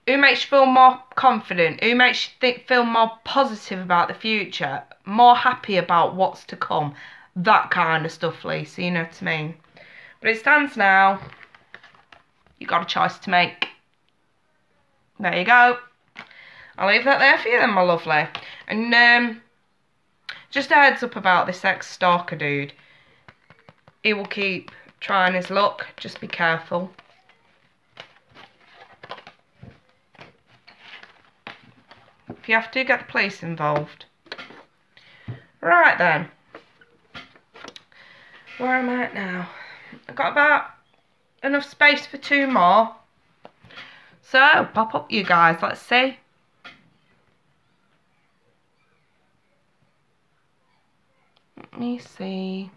Who makes you feel more confident? Who makes you feel more positive about the future? More happy about what's to come? That kind of stuff, Lisa, you know what I mean? But it stands now. You got a choice to make. There you go. I'll leave that there for you then, my lovely. And just a heads up about this ex-stalker dude. He will keep trying his luck. Just be careful. If you have to, get the police involved. Right then. Where am I at now? I've got about enough space for 2 more. So, pop up you guys. Let's see. Let me see.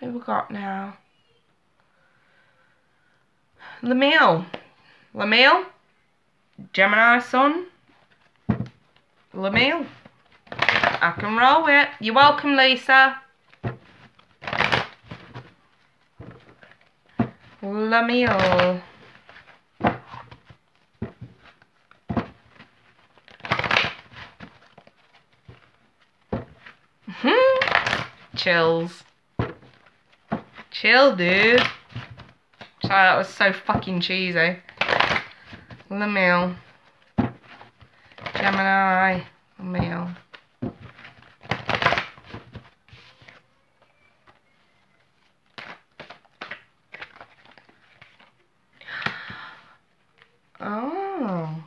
Who we got now? Lamille. Lamille? Gemini sun? Lamille. I can roll with it. You're welcome, Lisa. Lamille. Chills. Chill, dude. Sorry, that was so fucking cheesy. Lamille. Gemini. Lamille. Oh.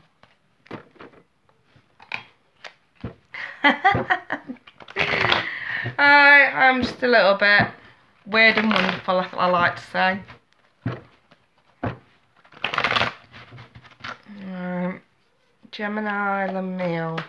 I'm just a little bit weird and wonderful, I like to say. Gemini Lamille.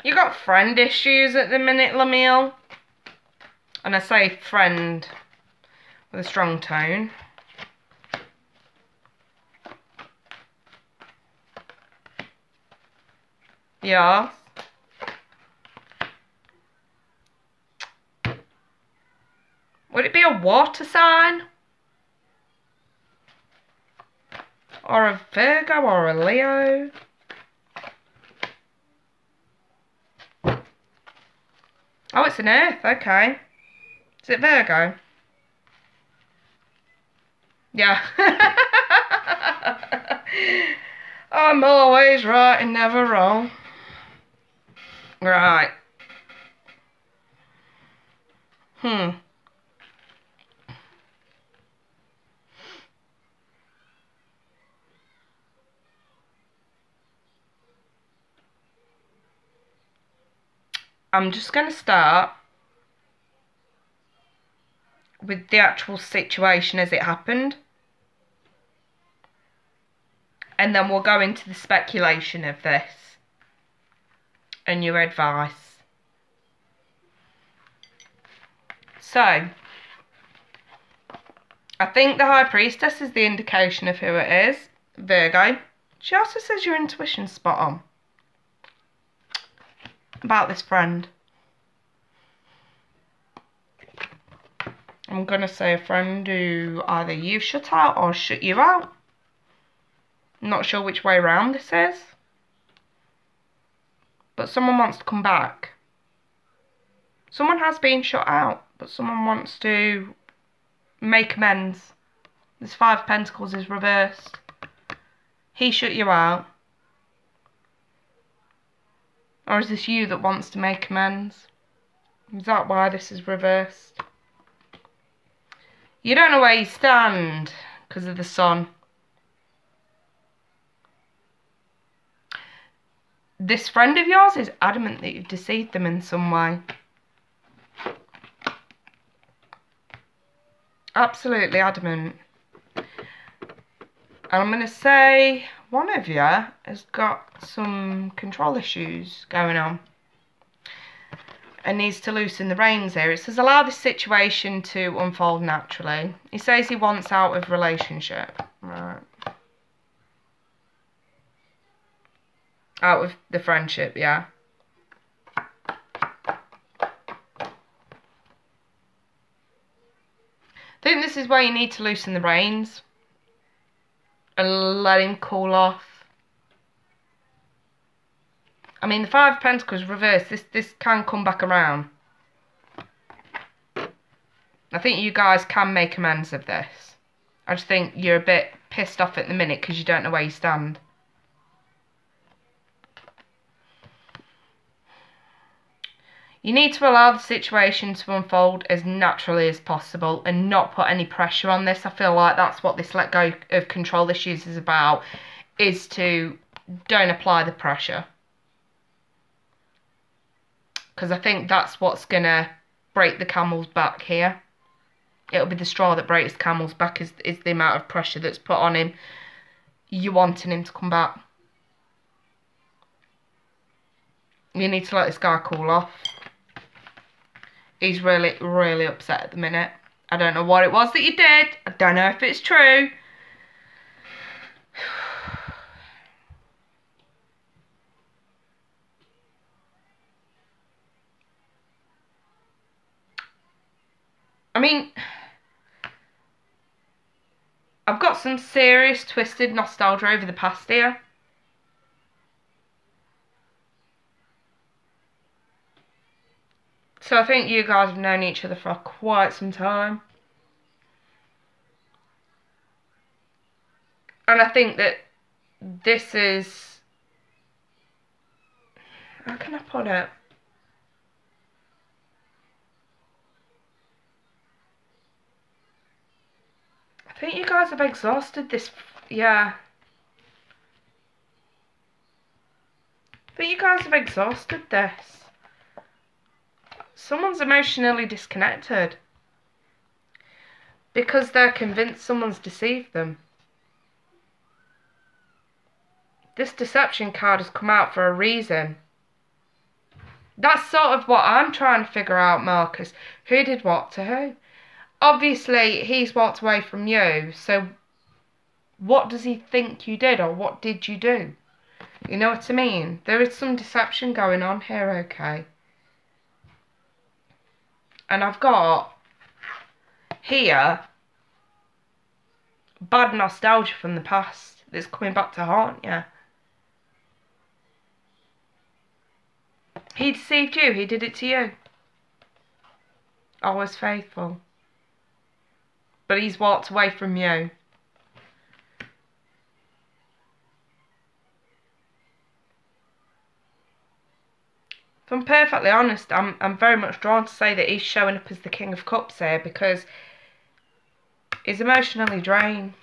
You got friend issues at the minute, Lamille. And I say friend with a strong tone. Yeah. Would it be a water sign? Or a Virgo or a Leo? Oh, it's an Earth, okay. Is it Virgo? Yeah. I'm always right and never wrong. Right. I'm just going to start with the actual situation as it happened. And then we'll go into the speculation of this and your advice. So, I think the High Priestess is the indication of who it is. Virgo. She also says your intuition's spot on about this friend. I'm going to say a friend who either you shut out or shut you out. I'm not sure which way around this is. But someone wants to come back. Someone has been shut out, but someone wants to make amends. This 5 of Pentacles is reversed. He shut you out. Or is this you that wants to make amends? Is that why this is reversed? You don't know where you stand because of the sun. This friend of yours is adamant that you've deceived them in some way. Absolutely adamant. And I'm going to say one of you has got some control issues going on. and needs to loosen the reins here. It says allow this situation to unfold naturally. He says he wants out of relationship. Right. Out of the friendship, yeah. I think this is where you need to loosen the reins and let him cool off. I mean, the Five of Pentacles reversed. This can come back around. I think you guys can make amends of this. I just think you're a bit pissed off at the minute because you don't know where you stand. You need to allow the situation to unfold as naturally as possible and not put any pressure on this. I feel like that's what this let go of control issues is about, is to don't apply the pressure. Because I think that's what's going to break the camel's back here. It'll be the straw that breaks the camel's back is the amount of pressure that's put on him. You wanting him to come back. You need to let this guy cool off. He's really, really upset at the minute. I don't know what it was that you did. I don't know if it's true. I mean, I've got some serious twisted nostalgia over the past here. So I think you guys have known each other for quite some time. And I think that this is... How can I put it? I think you guys have exhausted this... Yeah. I think you guys have exhausted this. Someone's emotionally disconnected. Because they're convinced someone's deceived them. This deception card has come out for a reason. That's sort of what I'm trying to figure out, Marcus. Who did what to who? Obviously, he's walked away from you, so what does he think you did, or what did you do? You know what I mean? There is some deception going on here, okay? And I've got here bad nostalgia from the past that's coming back to haunt you. He deceived you, he did it to you. Always faithful. But he's walked away from you. If I'm perfectly honest, I'm very much drawn to say that he's showing up as the King of Cups here because he's emotionally drained.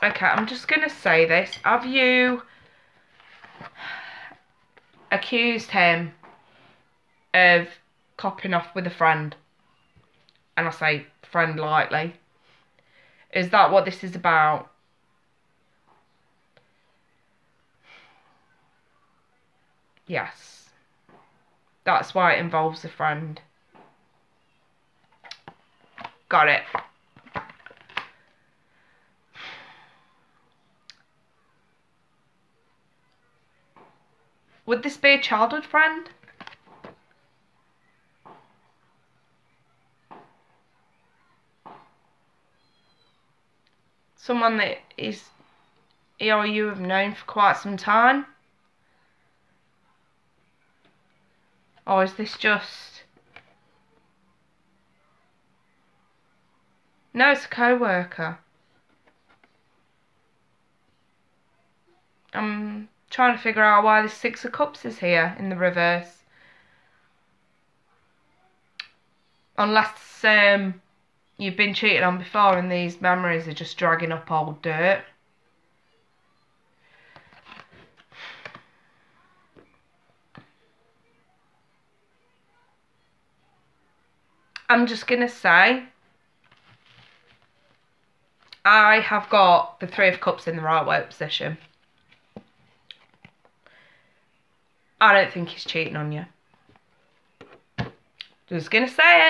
Okay, I'm just going to say this. Have you accused him of copping off with a friend? And I say friend lightly. Is that what this is about? Yes. That's why it involves a friend. Got it. Would this be a childhood friend? Someone that is he or you have known for quite some time? Or is this just... No, it's a co-worker. I'm trying to figure out why this Six of Cups is here in the reverse. Unless you've been cheated on before and these memories are just dragging up old dirt. I'm just going to say, I have got the Three of Cups in the right weight position. I don't think he's cheating on you. Just gonna say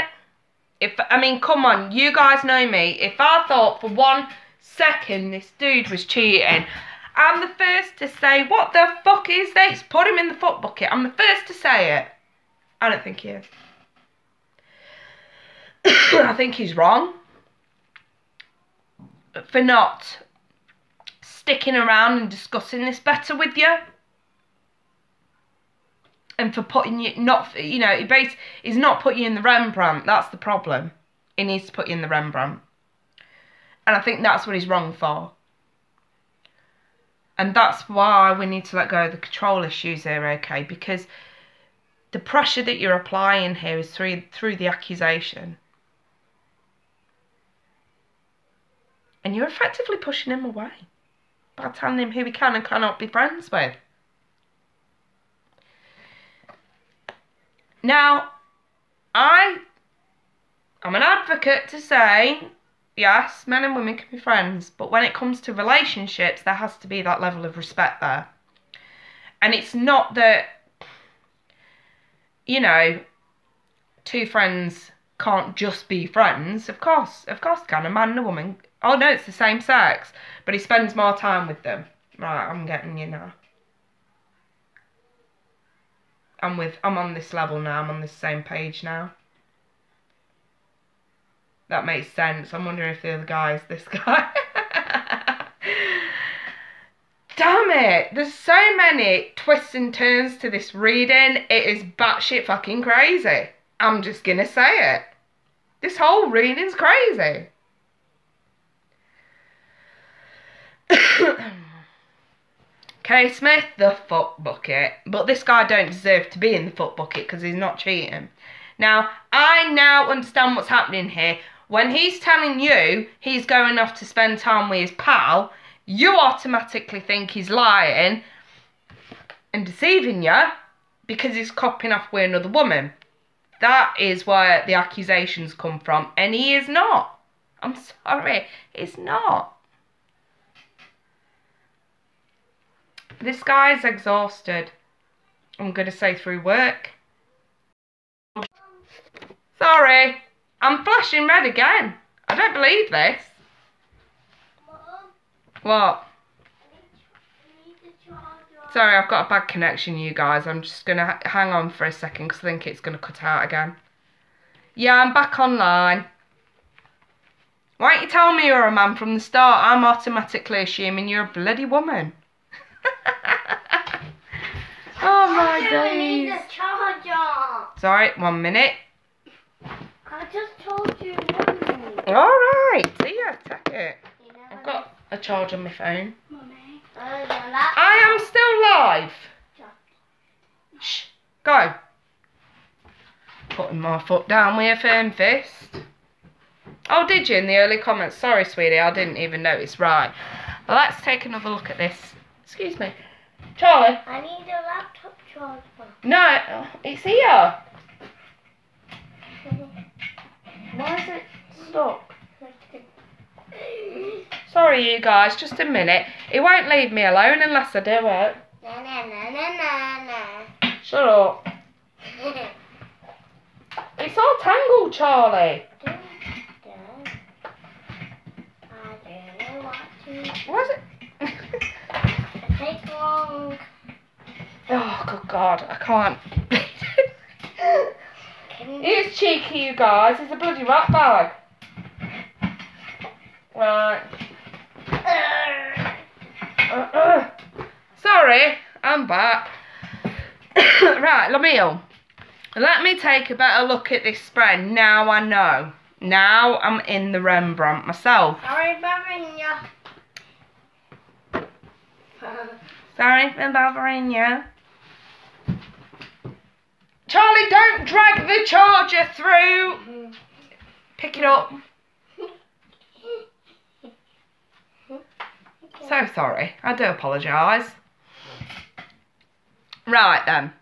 it. I mean, come on, you guys know me. If I thought for 1 second this dude was cheating, I'm the first to say, what the fuck is this? Put him in the foot bucket. I'm the first to say it. I don't think he is. I think he's wrong for not sticking around and discussing this better with you. And for putting you, he's not put you in the Rembrandt. That's the problem. He needs to put you in the Rembrandt. And I think that's what he's wrong for. And that's why we need to let go of the control issues here, okay? Because the pressure that you're applying here is through the accusation. And you're effectively pushing him away by telling him who he can and cannot be friends with. Now, I'm an advocate to say, yes, men and women can be friends, but when it comes to relationships, there has to be that level of respect there. And it's not that, two friends can't just be friends. Of course can. A man and a woman. Oh no, it's the same sex, but he spends more time with them. Right, I'm getting you now. I'm on this level now. I'm on this same page now. That makes sense. I'm wondering if the other guy is this guy. Damn it. There's so many twists and turns to this reading. It is batshit fucking crazy. I'm just gonna say it. This whole reading's crazy. K. Smith, the foot bucket. But this guy don't deserve to be in the foot bucket because he's not cheating. Now, I now understand what's happening here. When he's telling you he's going off to spend time with his pal, you automatically think he's lying and deceiving you because he's copping off with another woman. That is where the accusations come from. And he is not. I'm sorry, he's not. This guy's exhausted. I'm going to say through work. Sorry. I'm flashing red again. I don't believe this. Mom, What? I need the charger. Sorry, I've got a bad connection, you guys. I'm just going to hang on for a second because I think it's going to cut out again. Yeah, I'm back online. Why don't you tell me you're a man from the start? I'm automatically assuming you're a bloody woman. Oh my days. I need the charger. Sorry, 1 minute. I just told you 1 minute. Alright, see ya, take it. You know I've got a charge on my phone. Mummy. I am still live. Shh, go. Putting my foot down with a firm fist. Oh, did you in the early comments? Sorry, sweetie, I didn't even notice. Right, let's take another look at this. Excuse me. Charlie? I need a laptop charger. No, it's here. Why is it stuck? Sorry, you guys, just a minute. It won't leave me alone unless I do it. Na na na na na. Shut up. It's all tangled, Charlie. I don't know what to. Why is it? It takes long. Oh, good God, I can't. It's cheeky, you guys. It's a bloody rat bag. Right. Sorry, I'm back. Right, Lamille. Let me take a better look at this spread. Now I know. Now I'm in the Rembrandt myself. Sorry, bothering you. Sorry for bothering you. Charlie, don't drag the charger through. Pick it up. So sorry. I do apologise. Right then.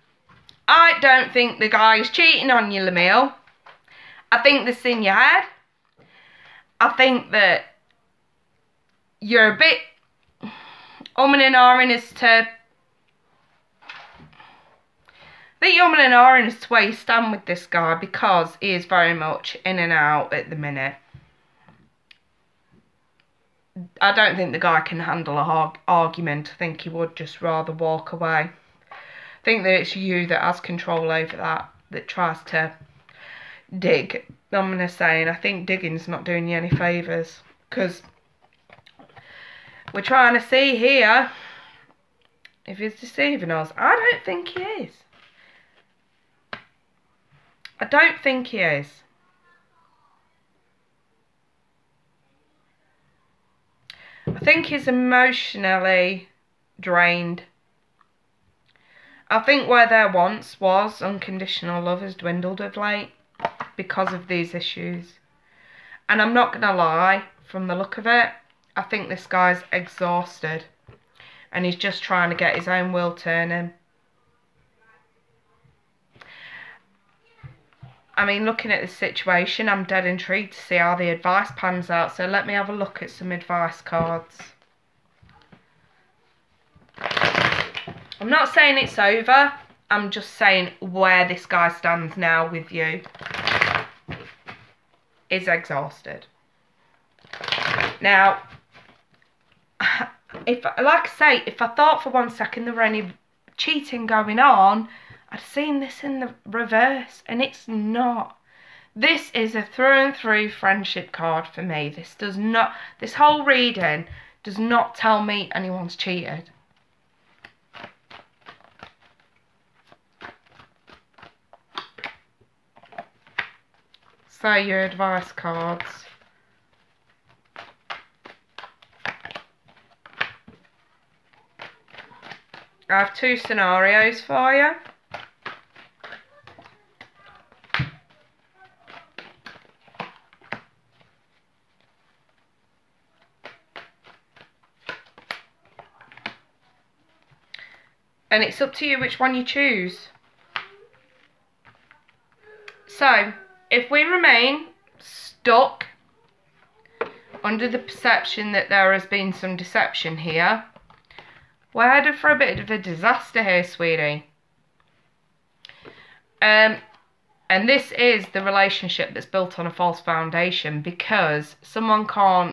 I don't think the guy is cheating on you, Lamille. I think this in your head. I think that you're a bit umming and ahhing as to think you're and Aaron as to where you stand with this guy, because he is very much in and out at the minute. I don't think the guy can handle a argument. I think he would just rather walk away. I think that it's you that has control over that tries to dig. I'm going to say, and I think digging's not doing you any favours, because we're trying to see here if he's deceiving us. I don't think he is. I don't think he is. I think he's emotionally drained. I think where there once was unconditional love has dwindled of late because of these issues. And I'm not going to lie, from the look of it, I think this guy's exhausted. And he's just trying to get his own wheel turning. I mean, looking at this situation, I'm dead intrigued to see how the advice pans out. So let me have a look at some advice cards. I'm not saying it's over. I'm just saying where this guy stands now with you is exhausted. Now, if, like I say, if I thought for 1 second there were any cheating going on, I'd seen this in the reverse, and it's not. This is a through and through friendship card for me. This whole reading does not tell me anyone's cheated. So your advice cards. I have 2 scenarios for you. And it's up to you which one you choose. So, if we remain stuck under the perception that there has been some deception here, we're headed for a bit of a disaster here, sweetie. And this is the relationship that's built on a false foundation, because someone can't